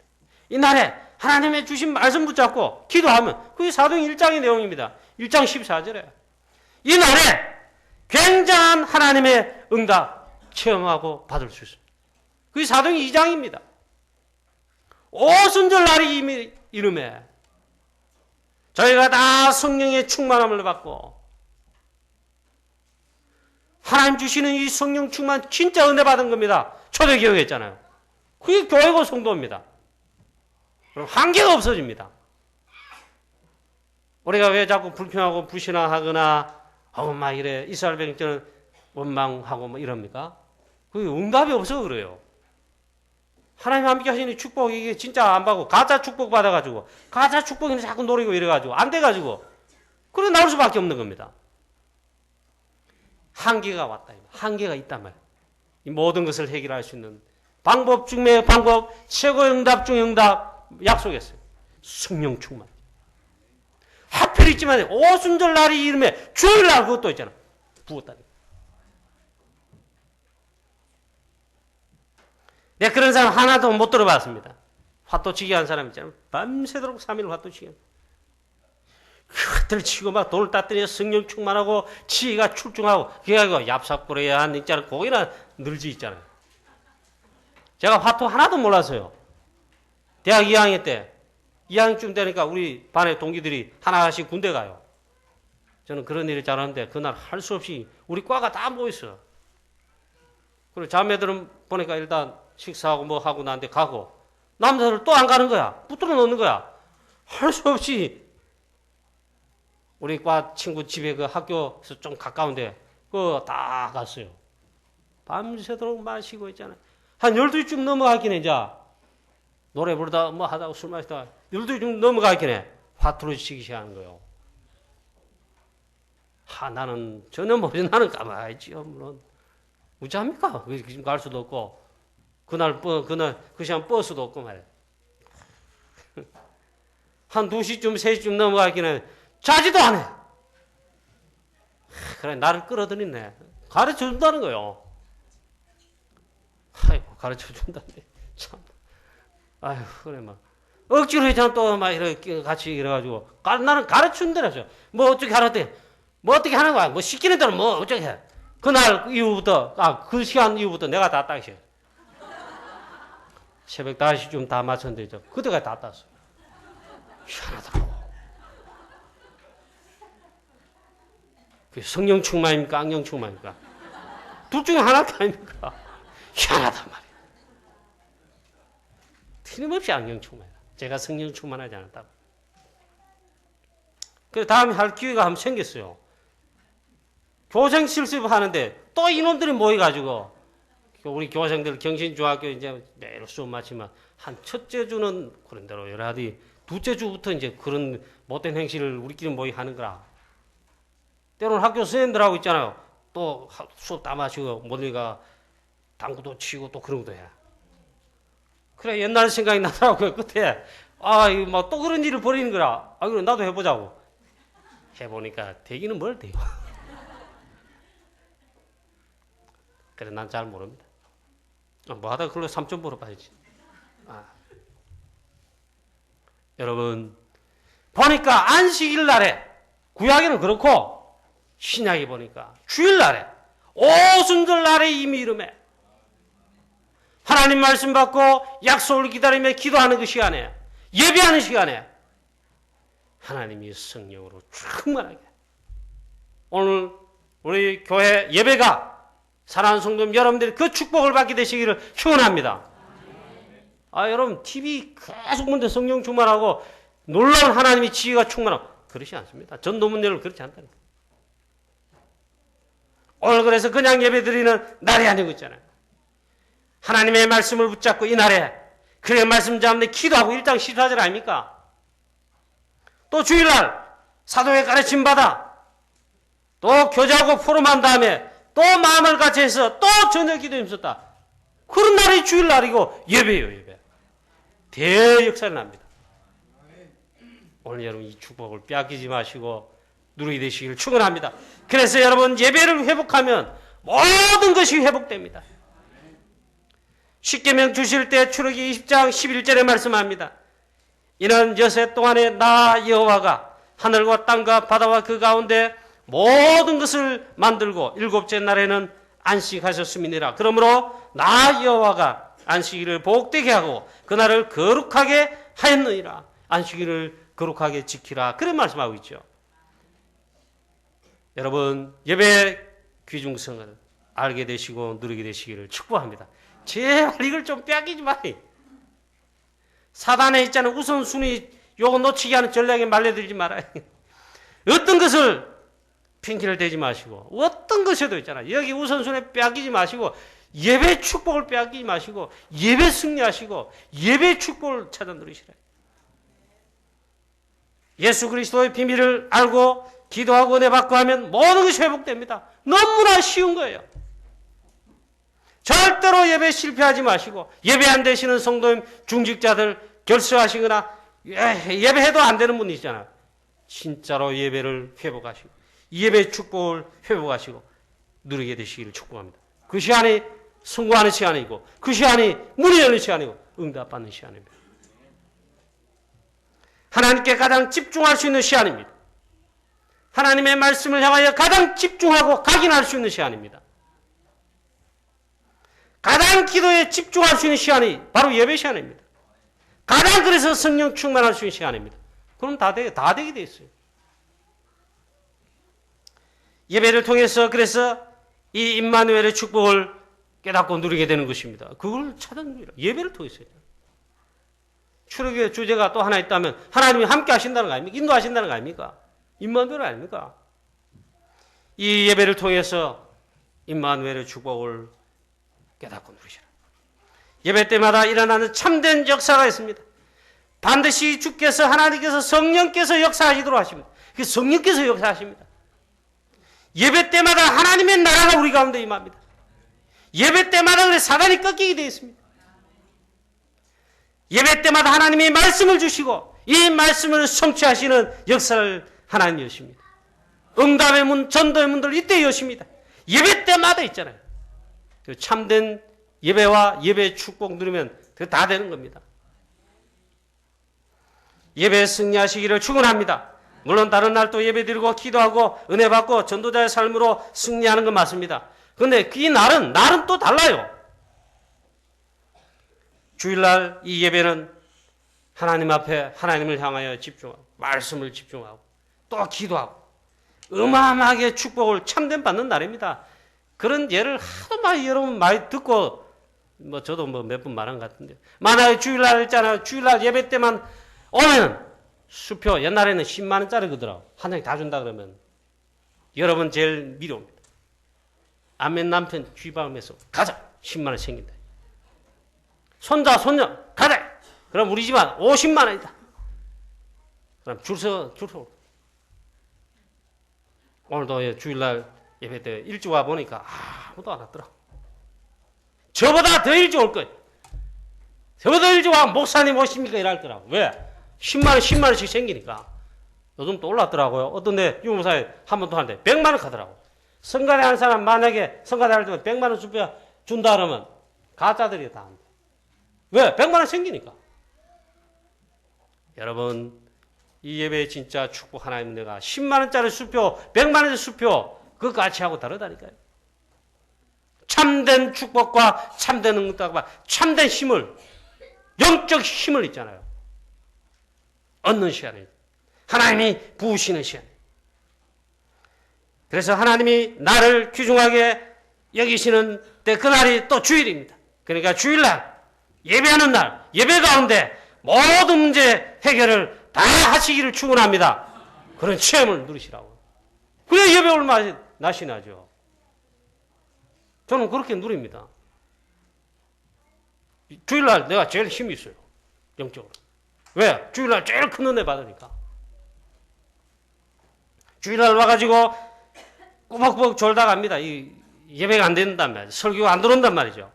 이 날에 하나님의 주신 말씀 붙잡고 기도하면 그게 사도행 1장의 내용입니다. 1장 14절에. 이 날에 굉장한 하나님의 응답 체험하고 받을 수 있습니다. 그게 사도행 2장입니다. 오순절 날이 이름에 저희가 다 성령의 충만함을 받고 하나님 주시는 이 성령 충만 진짜 은혜 받은 겁니다. 초대교회 했잖아요. 그게 교회고 성도입니다. 그럼 한계가 없어집니다. 우리가 왜 자꾸 불평하고 불신앙하거나 막 이래 이스라엘 백성들은 원망하고 뭐 이럽니까? 그게 응답이 없어서 그래요. 하나님 함께 하시는 축복 이게 진짜 안 받고 가짜 축복 받아가지고 가짜 축복이 자꾸 노리고 이래가지고 안 돼가지고 그래 나올 수밖에 없는 겁니다. 한계가 왔다. 한계가 있단 말이에요. 이 모든 것을 해결할 수 있는 방법 중에 방법, 최고의 응답 중의 응답 약속했어요. 성령 충만. 하필 있지만 오순절 날이 이름에 주일날 그것도 있잖아. 부었다니. 내가 그런 사람 하나도 못 들어봤습니다. 화또치기 한 사람 있잖아요. 밤새도록 3일 화또치기. 그들 치고 막 돌을 따더니 성령 충만하고 지혜가 출중하고 그래가지고 얍삽구레한 있잖아요. 거기나 늘지 있잖아요. 제가 화토 하나도 몰랐어요. 대학 2학년 때 2학년쯤 되니까 우리 반의 동기들이 하나씩 군대 가요. 저는 그런 일을 잘하는데 그날 할 수 없이 우리 과가 다 모였어. 그리고 자매들은 보니까 일단 식사하고 뭐 하고 나한테 가고 남자들 또 안 가는 거야. 붙들어 놓는 거야. 할 수 없이 우리 과 친구 집에 그 학교에서 좀 가까운데 그거 다 갔어요. 밤새도록 마시고 있잖아요. 한 12시쯤 넘어가긴 해. 이제 노래 부르다 뭐 하다가 술 마시다가 12시쯤 넘어가긴 해. 화투를 치기 시작하는 거예요. 나는 전혀 모르지. 나는 가만히지요. 물론 무지합니까? 지금 갈 수도 없고 그날 그 시간 버스도 없고 말이야. 한 2시쯤 3시쯤 넘어가긴 해. 자지도 안 해. 그래 나를 끌어들이네. 가르쳐준다는 거요. 아이고 가르쳐준다네. 참. 아이고 그래 막 억지로 했잖아. 또 막 이렇게 같이 이래가지고 나는 가르쳐준다랬어요. 뭐 어떻게 하는데 뭐 어떻게 하는 거야. 뭐 시키는 대로 뭐 어떻게 해. 그날 이후부터 그 시간 이후부터 내가 다 땄어요. 새벽 5시쯤 다 맞췄는데 그때까지 다 땄어요. 희한하더라고. 성령 충만입니까? 악령 충만입니까? 둘 중에 하나가 아닙니까? 희한하단 말이에요. 틀림없이 악령 충만이다. 제가 성령 충만하지 않았다고. 그래서 다음에 할 기회가 한번 생겼어요. 교생 실습 하는데 또 이놈들이 모여가지고 우리 교생들 경신중학교 이제 매일 수업 마치면 한 첫째 주는 그런 대로 여러 하디 둘째 주부터 이제 그런 못된 행실을 우리끼리 모여 하는 거라. 때로는 학교 선생님들하고 있잖아요. 또 수업 다 마시고 모두가 당구도 치고 또 그런 것도 해. 그래 옛날 생각이 나더라고요. 끝에 이거 막 또 그런 일을 벌이는 거라. 그럼 나도 해보자고. 해보니까 되기는 뭘 돼요. 그래 난 잘 모릅니다. 뭐 하다가 그걸로 3점 보러 빠지지. 여러분 보니까 안식일 날에 구약에는 그렇고 신약에 보니까 주일날에 오순절 날에 이미 이름에 하나님 말씀 받고 약속을 기다리며 기도하는 그 시간에 예배하는 시간에 하나님이 성령으로 충만하게 오늘 우리 교회 예배가 사랑하는 성도님 여러분들이 그 축복을 받게 되시기를 축원합니다. 여러분 TV 계속 보는데 성령 충만하고 놀라운 하나님의 지혜가 충만하고 그렇지 않습니다. 전도문제를 그렇지 않다는 거예요. 오늘 그래서 그냥 예배 드리는 날이 아니고 있잖아요. 하나님의 말씀을 붙잡고 이 날에 그의 말씀 잡는 기도하고 1장 14절 아닙니까? 또 주일날 사도의 가르침 받아 또 교제하고 포럼한 다음에 또 마음을 같이 해서 또 저녁 기도 힘썼다. 그런 날이 주일날이고 예배예요. 예배. 대역사를 납니다. 오늘 여러분 이 축복을 빼앗기지 마시고 누리게 되시기를 축원합니다. 그래서 여러분 예배를 회복하면 모든 것이 회복됩니다. 십계명 주실 때 출애굽기 20장 11절에 말씀합니다. 이는 여세 동안에 나 여호와가 하늘과 땅과 바다와 그 가운데 모든 것을 만들고 일곱째 날에는 안식하셨음이니라. 그러므로 나 여호와가 안식일을 복되게 하고 그날을 거룩하게 하였느니라. 안식일을 거룩하게 지키라. 그런 말씀하고 있죠. 여러분 예배 귀중성을 알게 되시고 누리게 되시기를 축복합니다. 제발 이걸 좀 빼앗기지 마세요. 사단에 있잖아요. 우선순위 요거 놓치게 하는 전략에 말려들지 말아요. 어떤 것을 핑계를 대지 마시고 어떤 것에도 있잖아요. 여기 우선순위에 빼앗기지 마시고 예배 축복을 빼앗기지 마시고 예배 승리하시고 예배 축복을 찾아 누리시라. 예수 그리스도의 비밀을 알고 기도하고 은혜 받고 하면 모든 것이 회복됩니다. 너무나 쉬운 거예요. 절대로 예배 실패하지 마시고 예배 안 되시는 성도님 중직자들 결석하시거나 예배해도 안 되는 분이 있잖아요. 진짜로 예배를 회복하시고 예배 축복을 회복하시고 누리게 되시기를 축복합니다. 그 시간이 성공하는 시간이고 그 시간이 문이 열리는 시간이고 응답받는 시간입니다. 하나님께 가장 집중할 수 있는 시간입니다. 하나님의 말씀을 향하여 가장 집중하고 각인할 수 있는 시간입니다. 가장 기도에 집중할 수 있는 시간이 바로 예배 시간입니다. 가장 그래서 성령 충만할 수 있는 시간입니다. 그럼 다 되게 돼 있어요. 예배를 통해서 그래서 이 임마누엘의 축복을 깨닫고 누리게 되는 것입니다. 그걸 찾아 누리라. 예배를 통해서요. 출애굽의 주제가 또 하나 있다면 하나님이 함께 하신다는 거 아닙니까? 인도하신다는 거 아닙니까? 임마누엘 아닙니까? 이 예배를 통해서 임마누엘의 축복을 깨닫고 누리시라. 예배 때마다 일어나는 참된 역사가 있습니다. 반드시 주께서 하나님께서 성령께서 역사하시도록 하십니다. 그 성령께서 역사하십니다. 예배 때마다 하나님의 나라가 우리 가운데 임합니다. 예배 때마다 사단이 꺾이게 되어 있습니다. 예배 때마다 하나님이 말씀을 주시고 이 말씀을 성취하시는 역사를 하나님이 여십니다. 응답의 문, 전도의 문들 이때 여십니다. 예배 때마다 있잖아요. 참된 예배와 예배의 축복 누리면 다 되는 겁니다. 예배에 승리하시기를 축원합니다. 물론 다른 날도 예배드리고 기도하고 은혜 받고 전도자의 삶으로 승리하는 건 맞습니다. 그런데 이 날은 또 달라요. 주일날 이 예배는 하나님 앞에 하나님을 향하여 집중하고 말씀을 집중하고 또 기도하고 어마어마하게 축복을 참된 받는 날입니다. 그런 예를 하도 많이 여러분 많이 듣고 저도 몇 번 말한 것 같은데 만약에 주일날 있잖아요. 주일날 예배 때만 오면 수표 옛날에는 10만 원짜리 그더라고. 한 장이 다 준다 그러면 여러분 제일 미리 옵니다. 아멘 남편 쥐박으면서 가자. 10만 원 생긴다. 손자 손녀 가자. 그럼 우리 집안 50만 원이다. 그럼 줄 서. 오늘도 주일날 예배 때 일찍 와 보니까 아무도 안 왔더라. 저보다 더 일찍 올 거예요. 저보다 일찍 와 목사님 오십니까 이랄더라고. 왜? 10만 원씩 생기니까. 요즘 또 올랐더라고요. 어떤 데 유목사에 한 번 더 하는데 100만 원 가더라고. 성가대 하는 사람 만약에 성가대 할 때 100만 원 준다 그러면 가짜들이 다 합니다. 왜? 100만 원 생기니까. 여러분 이 예배에 진짜 축복 하나님 내가 10만 원짜리 수표 100만 원짜리 수표 그 가치하고 다르다니까요. 참된 축복과 참된 응답과 참된 힘을 영적 힘을 있잖아요. 얻는 시간이에요. 하나님이 부으시는 시간이에요. 그래서 하나님이 나를 귀중하게 여기시는 때 그날이 또 주일입니다. 그러니까 주일날 예배하는 날 예배 가운데 모든 문제 해결을 다 하시기를 축원합니다. 그런 체험을 누리시라고. 그래 예배 얼마나 날씨 나죠. 저는 그렇게 누립니다. 주일날 내가 제일 힘이 있어요. 영적으로. 왜? 주일날 제일 큰 은혜 받으니까. 주일날 와가지고 꾸벅꾸벅 졸다 갑니다. 이 예배가 안 된단 말이죠. 설교가 안 들어온단 말이죠.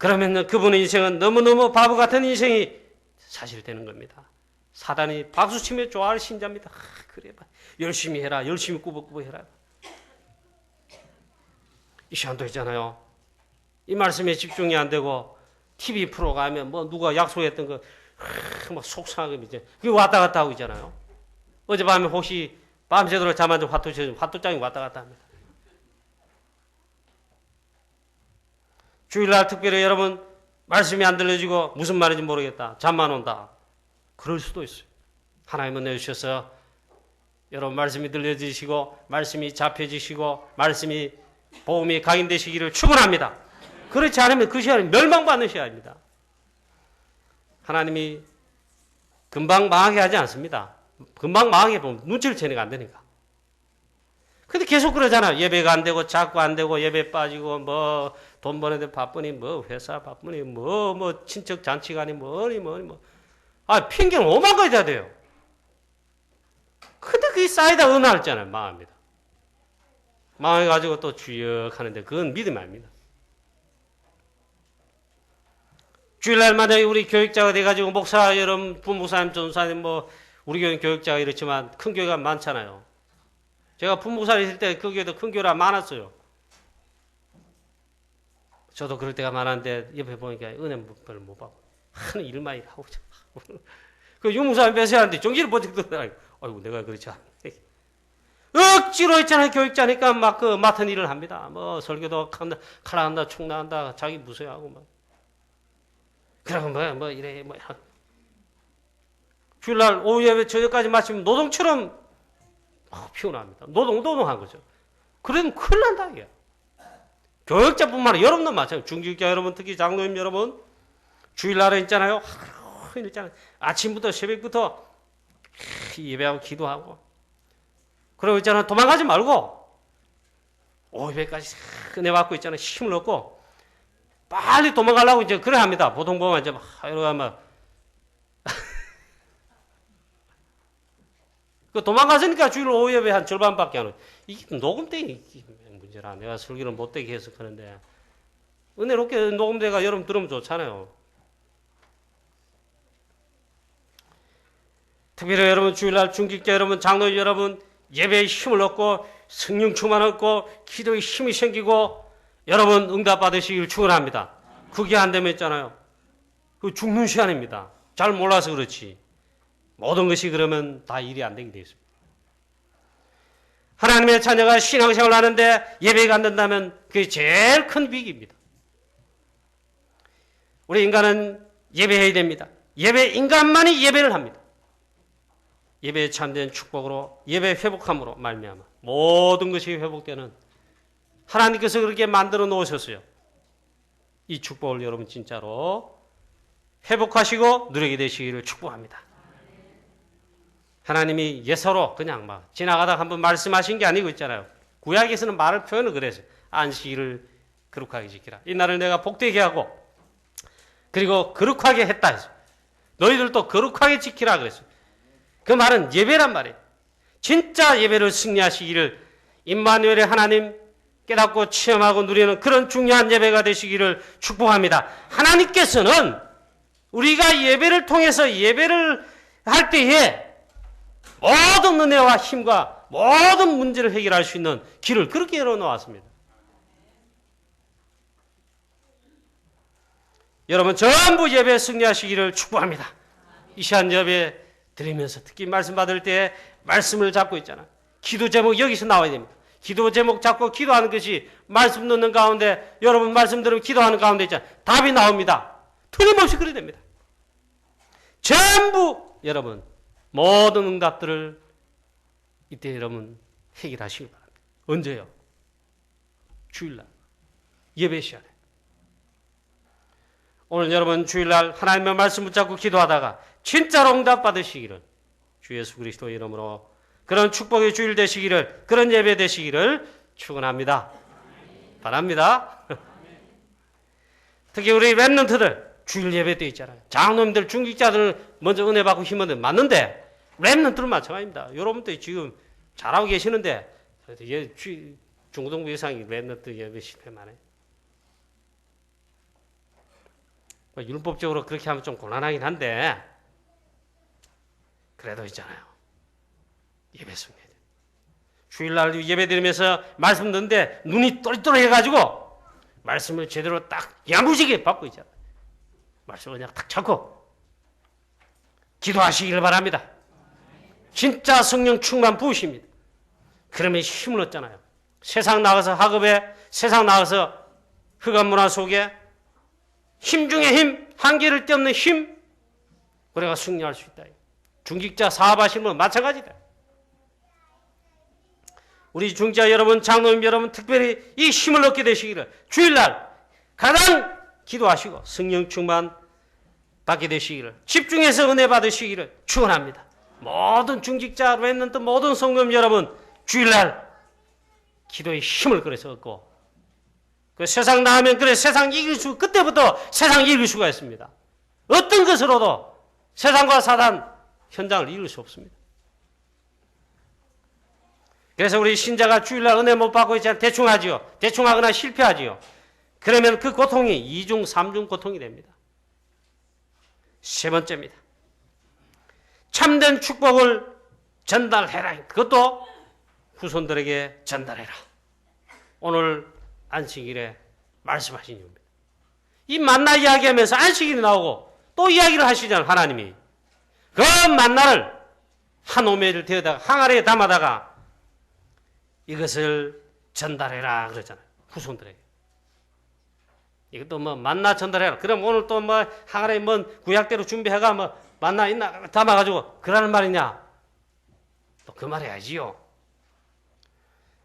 그러면 그분의 인생은 너무너무 바보 같은 인생이 사실되는 겁니다. 사단이 박수치며 좋아할 신자입니다. 그래 봐. 열심히 해라. 열심히 꾸벅꾸벅 해라. 이 시간도 있잖아요. 이 말씀에 집중이 안 되고 TV 프로가 하면 뭐 누가 약속했던 거 막 속상하게 이제 그게 왔다 갔다 하고 있잖아요. 어젯밤에 혹시 밤새도록 잠 안 자고 화투장이 왔다 갔다 합니다. 주일날 특별히 여러분 말씀이 안 들려지고 무슨 말인지 모르겠다. 잠만 온다. 그럴 수도 있어요. 하나님은 내주셔서 여러분 말씀이 들려지시고 말씀이 잡혀지시고 말씀이 복음이 각인되시기를 축원합니다. 그렇지 않으면 그 시간은 멸망받는 시간입니다. 하나님이 금방 망하게 하지 않습니다. 금방 망하게 보면 눈치를 채니까 안 되니까. 근데 계속 그러잖아요. 예배가 안 되고 자꾸 안 되고 예배 빠지고 뭐 돈 버는데 바쁘니 뭐 회사 바쁘니 뭐 친척 잔치가니 뭐니. 아 핑계는 오만 가지 다 돼요. 근데 그게 쌓이다 어느 날 있잖아요. 망합니다. 망해가지고 또 주역 하는데 그건 믿음이 아닙니다. 주일날 만약에 우리 교육자가 돼가지고 목사 여러분 부목사님 전사님 뭐 우리 교회 교육자가 이렇지만 큰 교회가 많잖아요. 제가 부목사 있을 때 그 교회도 큰 교회라 많았어요. 저도 그럴 때가 많았는데 옆에 보니까 은혜 별로 못 받고 하는 일만 하고 그 유목사님 뺏어야하는데 정신을 번쩍 들더라고요. 아이고 내가 그렇지 않아. 억지로 있잖아요. 교육자니까 막 그 맡은 일을 합니다. 뭐 설교도 칼 나간다 총 나간다 자기 무서워하고 막. 그러고 뭐 이래 뭐 주일날 오후 예배 저녁까지 마치면 노동처럼 피곤합니다. 노동한 거죠. 그러면 큰일 난다 이게. 교육자뿐만 아니라 여러분도 마찬가지예요. 중직자 여러분 특히 장로님 여러분 주일날에 있잖아요. 하루 있잖아요. 아침부터 새벽부터 예배하고 기도하고 그러고 있잖아요. 도망가지 말고 오후 예배까지 은혜 받고 있잖아요. 힘을 얻고 빨리 도망가려고 이제 그래 합니다. 보통 보면 이제 막 이러고 막 그 도망가서니까 주일 오후 예배 한 절반밖에 안 해. 이게 녹음되기 문제라. 내가 설교를 못되게 해석하는데 은혜롭게 녹음돼가 여러분 들으면 좋잖아요. 특별히 여러분 주일날 중직자 여러분 장로 여러분 예배에 힘을 얻고 성령 충만 얻고 기도에 힘이 생기고 여러분 응답 받으시길 축원합니다. 그게 안 되면 있잖아요. 그 죽는 시간입니다. 잘 몰라서 그렇지. 모든 것이 그러면 다 일이 안 되게 되어 있습니다. 하나님의 자녀가 신앙생활을 하는데 예배가 안 된다면 그게 제일 큰 위기입니다. 우리 인간은 예배해야 됩니다. 인간만이 예배를 합니다. 예배에 참된 축복으로 예배 회복함으로 말미암아 모든 것이 회복되는 하나님께서 그렇게 만들어 놓으셨어요. 이 축복을 여러분 진짜로 회복하시고 누리게 되시기를 축복합니다. 하나님이 예서로 그냥 막 지나가다가 한번 말씀하신 게 아니고 있잖아요. 구약에서는 말을 표현을 그랬어요. 안식일을 거룩하게 지키라. 이 날을 내가 복되게 하고 그리고 거룩하게 했다 했어요. 너희들도 거룩하게 지키라 그랬어요. 그 말은 예배란 말이에요. 진짜 예배를 승리하시기를 임마누엘의 하나님 깨닫고 체험하고 누리는 그런 중요한 예배가 되시기를 축복합니다. 하나님께서는 우리가 예배를 통해서 예배를 할 때에 모든 은혜와 힘과 모든 문제를 해결할 수 있는 길을 그렇게 열어놓았습니다. 여러분 전부 예배에 승리하시기를 축복합니다. 이 시간 예배 드리면서 특히 말씀 받을 때 말씀을 잡고 있잖아. 기도 제목 여기서 나와야 됩니다. 기도 제목 잡고 기도하는 것이 말씀 넣는 가운데 여러분 말씀 들으면 기도하는 가운데 있잖아. 답이 나옵니다. 틀림없이 그래야 됩니다. 전부 여러분 모든 응답들을 이때 여러분 해결하시기 바랍니다. 언제요? 주일날 예배 시간에. 오늘 여러분 주일날 하나님의 말씀 붙잡고 기도하다가 진짜로 응답 받으시기를 주 예수 그리스도 이름으로 그런 축복의 주일 되시기를 그런 예배 되시기를 축원합니다. 바랍니다. 특히 우리 렘넌트들 주일 예배 때 있잖아요. 장로님들 중직자들 먼저 은혜 받고 힘얻는 맞는데 렘넌트는 마찬가지입니다. 여러분들 지금 잘하고 계시는데 중고등부 이상이 렘넌트 예배 실패만 해요. 율법적으로 그렇게 하면 좀 곤란하긴 한데 그래도 있잖아요. 예배 성례. 주일날 예배 드리면서 말씀 듣는데 눈이 또릿또릿해가지고 말씀을 제대로 딱 야무지게 받고 있잖아요. 말씀을 그냥 딱 잡고 기도하시기를 바랍니다. 진짜 성령 충만 부으십니다. 그러면 힘을 얻잖아요. 세상 나가서 학업에, 세상 나가서 흑암 문화 속에 힘 중에 힘, 한계를 뛰어넘는 힘, 우리가 승리할 수 있다. 중직자 사업하시는 분 마찬가지다. 우리 중직자 여러분, 장로님 여러분, 특별히 이 힘을 얻게 되시기를 주일날 가장 기도하시고 성령 충만 받게 되시기를, 집중해서 은혜 받으시기를 축원합니다. 모든 중직자, 렘넌트 모든 성도님 여러분, 주일날 기도의 힘을 그래서 얻고, 그 세상 나가면 그래 세상 이길 수, 그때부터 세상 이길 수가 있습니다. 어떤 것으로도 세상과 사단 현장을 이길 수 없습니다. 그래서 우리 신자가 주일날 은혜 못 받고 있지 않으면 대충 하지요. 대충 하거나 실패하지요. 그러면 그 고통이 2중, 3중 고통이 됩니다. 세 번째입니다. 참된 축복을 전달해라. 그것도 후손들에게 전달해라. 오늘 안식일에 말씀하신 이유입니다. 이 만나 이야기하면서 안식일이 나오고 또 이야기를 하시잖아요. 하나님이. 그 만나를 한 오매를 데어다가 항아리에 담아다가 이것을 전달해라 그러잖아요. 후손들에게. 이것도 뭐 만나 전달해라. 그럼 오늘 또 뭐 항아리에 뭐 구약대로 준비해가 뭐 만나 있나 담아가지고 그러는 말이냐? 또 그 말 해야지요.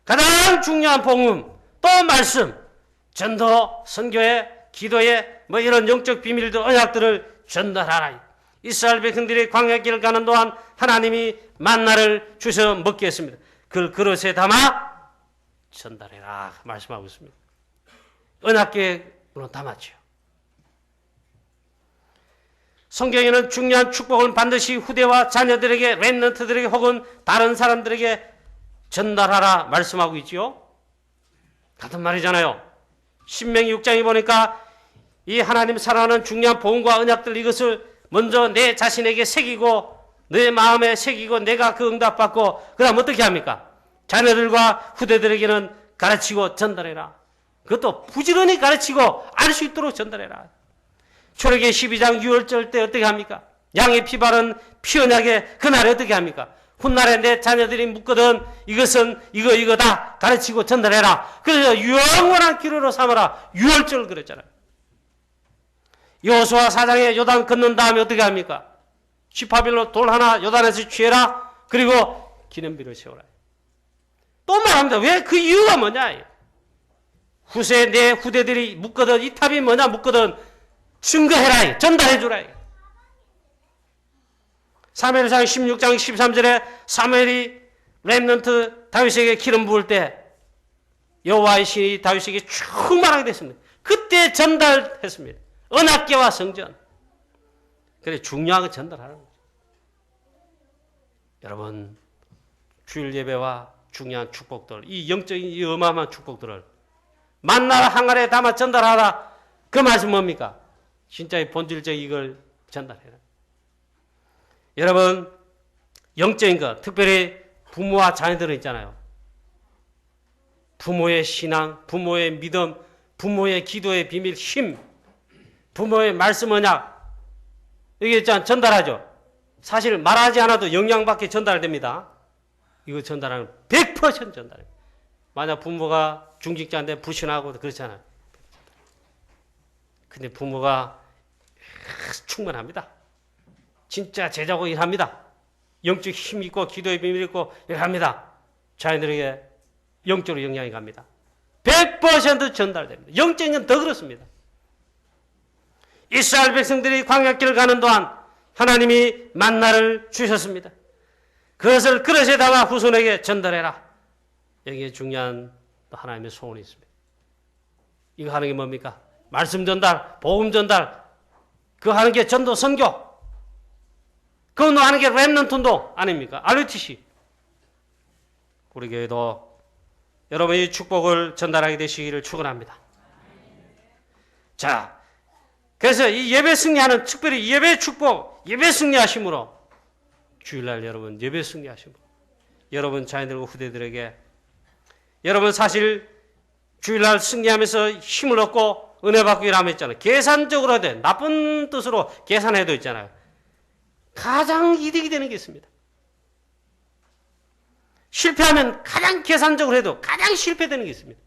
가장 중요한 복음, 또 말씀, 전도, 선교회, 기도회, 뭐 이런 영적 비밀들, 언약들을 전달하라. 이스라엘 백성들이 광야길을 가는 동안 하나님이 만나를 주셔 먹게 했습니다. 그걸 그릇에 담아 전달해라 말씀하고 있습니다. 언약궤로 담았죠. 성경에는 중요한 축복을 반드시 후대와 자녀들에게, 렘넌트들에게 혹은 다른 사람들에게 전달하라 말씀하고 있지요. 같은 말이잖아요. 신명기 6장에 보니까 이 하나님 사랑하는 중요한 복음과 언약들, 이것을 먼저 내 자신에게 새기고 내 마음에 새기고 내가 그 응답받고 그 다음 어떻게 합니까? 자녀들과 후대들에게는 가르치고 전달해라. 그것도 부지런히 가르치고 알 수 있도록 전달해라. 출애굽기 12장 6월절 때 어떻게 합니까? 양의 피 바른 피 언약에 그날에 어떻게 합니까? 훗날에 내 자녀들이 묻거든 이것은 이거다 가르치고 전달해라. 그래서 영원한 기로로 삼아라. 6월절 그랬잖아요. 여호수아 4장에 요단 건넌 다음에 어떻게 합니까? 시파빌로 돌 하나 요단에서 취해라. 그리고 기념비를 세워라. 또 말합니다. 왜? 그 이유가 뭐냐? 후세 내 후대들이 묻거든 이 탑이 뭐냐 묻거든 증거해라. 전달해주라. 사무엘상 16장 13절에 사무엘이 렘넌트 다윗에게 기름 부을 때 여호와의 신이 다윗에게 충만하게 됐습니다. 그때 전달했습니다. 언약궤와 성전. 그래 중요한 거 전달하는 거죠. 여러분 주일 예배와 중요한 축복들, 이 영적인 이 어마어마한 축복들을 만나라 항아리에 담아 전달하라. 그 말씀 뭡니까? 진짜의 본질적 이걸 전달해라. 여러분 영적인 것, 특별히 부모와 자녀들은 있잖아요. 부모의 신앙, 부모의 믿음, 부모의 기도의 비밀, 힘, 부모의 말씀 언약, 이게 있잖아요. 전달하죠. 사실 말하지 않아도 영양받게 전달됩니다. 이거 전달하면 100% 전달해요. 만약 부모가 중직자인데 불신하고 그렇잖아요. 근데 부모가 충분합니다. 진짜 제자고 일합니다. 영적 힘 있고 기도의 비밀 있고 일합니다. 자녀들에게 영적으로 영향이 갑니다. 100% 전달됩니다. 영적인 건 더 그렇습니다. 이스라엘 백성들이 광야길을 가는 동안 하나님이 만나를 주셨습니다. 그것을 그릇에 담아 후손에게 전달해라. 여기에 중요한 또 하나님의 소원이 있습니다. 이거 하는 게 뭡니까? 말씀 전달, 복음 전달, 그거 하는 게 전도, 선교. 그거 하는 게 렘넌트 운동 아닙니까? RUTC. 우리 교회도 여러분의 축복을 전달하게 되시기를 축원합니다. 자, 그래서 이 예배 승리하는 특별히 예배 축복, 예배 승리하심으로 주일날 여러분 예배 승리하심으로 여러분 자녀들과 후대들에게 여러분 사실 주일날 승리하면서 힘을 얻고 은혜 받고 일하면 있잖아요. 계산적으로 해도 나쁜 뜻으로 계산해도 있잖아요. 가장 이득이 되는 게 있습니다. 실패하면 가장 계산적으로 해도 가장 실패되는 게 있습니다.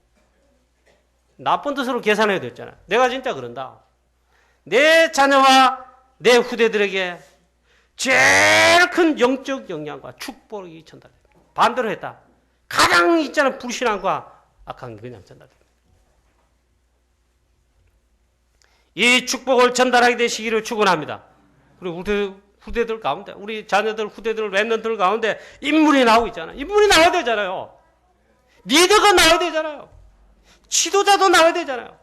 나쁜 뜻으로 계산해도 있잖아요. 내가 진짜 그런다. 내 자녀와 내 후대들에게 제일 큰 영적 영향과 축복이 전달됩니다. 반대로 했다. 가장 있잖아요. 불신앙과 악한 게 그냥 전달됩니다. 이 축복을 전달하게 되시기를 축원합니다. 그리고 우리 후대들 가운데, 우리 자녀들, 후대들, 랩런들 가운데 인물이 나오고 있잖아요. 인물이 나와야 되잖아요. 리더가 나와야 되잖아요. 지도자도 나와야 되잖아요.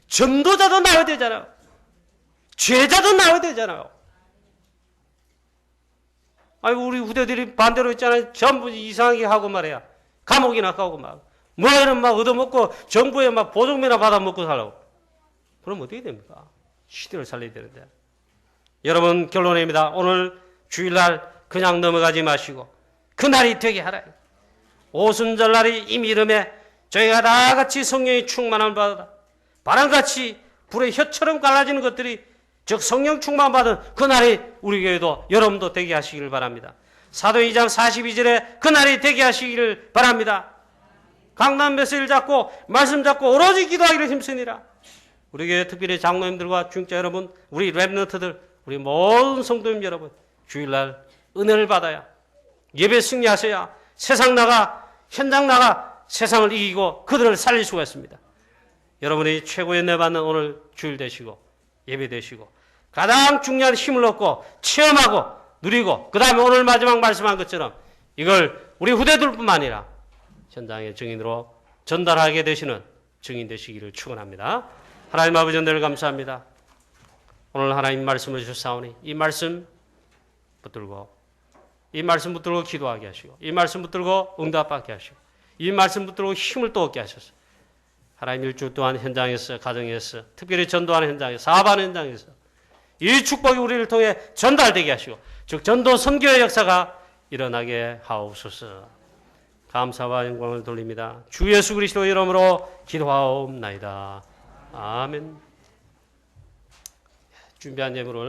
전도자도 나와야 되잖아요. 제자도 나와야 되잖아요. 아이고, 우리 후대들이 반대로 있잖아요. 전부 이상하게 하고 말이야. 감옥이나 가고 막. 뭐에는 막 얻어먹고 정부에 막 보조금이나 받아먹고 살라고. 그럼 어떻게 됩니까? 시대를 살려야 되는데. 여러분 결론입니다. 오늘 주일날 그냥 넘어가지 마시고 그날이 되게 하라. 오순절날이 이미 이름에 저희가 다 같이 성령의 충만함을 받아 바람같이 불의 혀처럼 갈라지는 것들이 즉 성령 충만 받은 그날이 우리 교회도 여러분도 되게 하시기를 바랍니다. 사도행 2장 42절에 그날이 되게 하시기를 바랍니다. 강단 메시지를 잡고 말씀 잡고 오로지 기도하기를 힘쓰니라. 우리 교회 특별히 장로님들과 중자 여러분, 우리 랩런트들, 우리 모든 성도님 여러분, 주일날 은혜를 받아야 예배 승리하셔야 세상 나가 현장 나가 세상을 이기고 그들을 살릴 수가 있습니다. 여러분이 최고의 은혜 받는 오늘 주일 되시고 예배 되시고 가장 중요한 힘을 얻고 체험하고 누리고 그 다음에 오늘 마지막 말씀한 것처럼 이걸 우리 후대들뿐만 아니라 현장의 증인으로 전달하게 되시는 증인 되시기를 축원합니다. 하나님 아버지 은혜를 감사합니다. 오늘 하나님 말씀을 주셨사오니 이 말씀 붙들고 기도하게 하시고 이 말씀 붙들고 응답받게 하시고 이 말씀 붙들고 힘을 또 얻게 하셔서 하나님 일주 동안 현장에서 가정에서 특별히 전도하는 현장에서 사업하는 현장에서 이 축복이 우리를 통해 전달되게 하시고 즉 전도 선교의 역사가 일어나게 하옵소서. 감사와 영광을 돌립니다. 주 예수 그리스도 이름으로 기도하옵나이다. 아멘. 준비한 예물을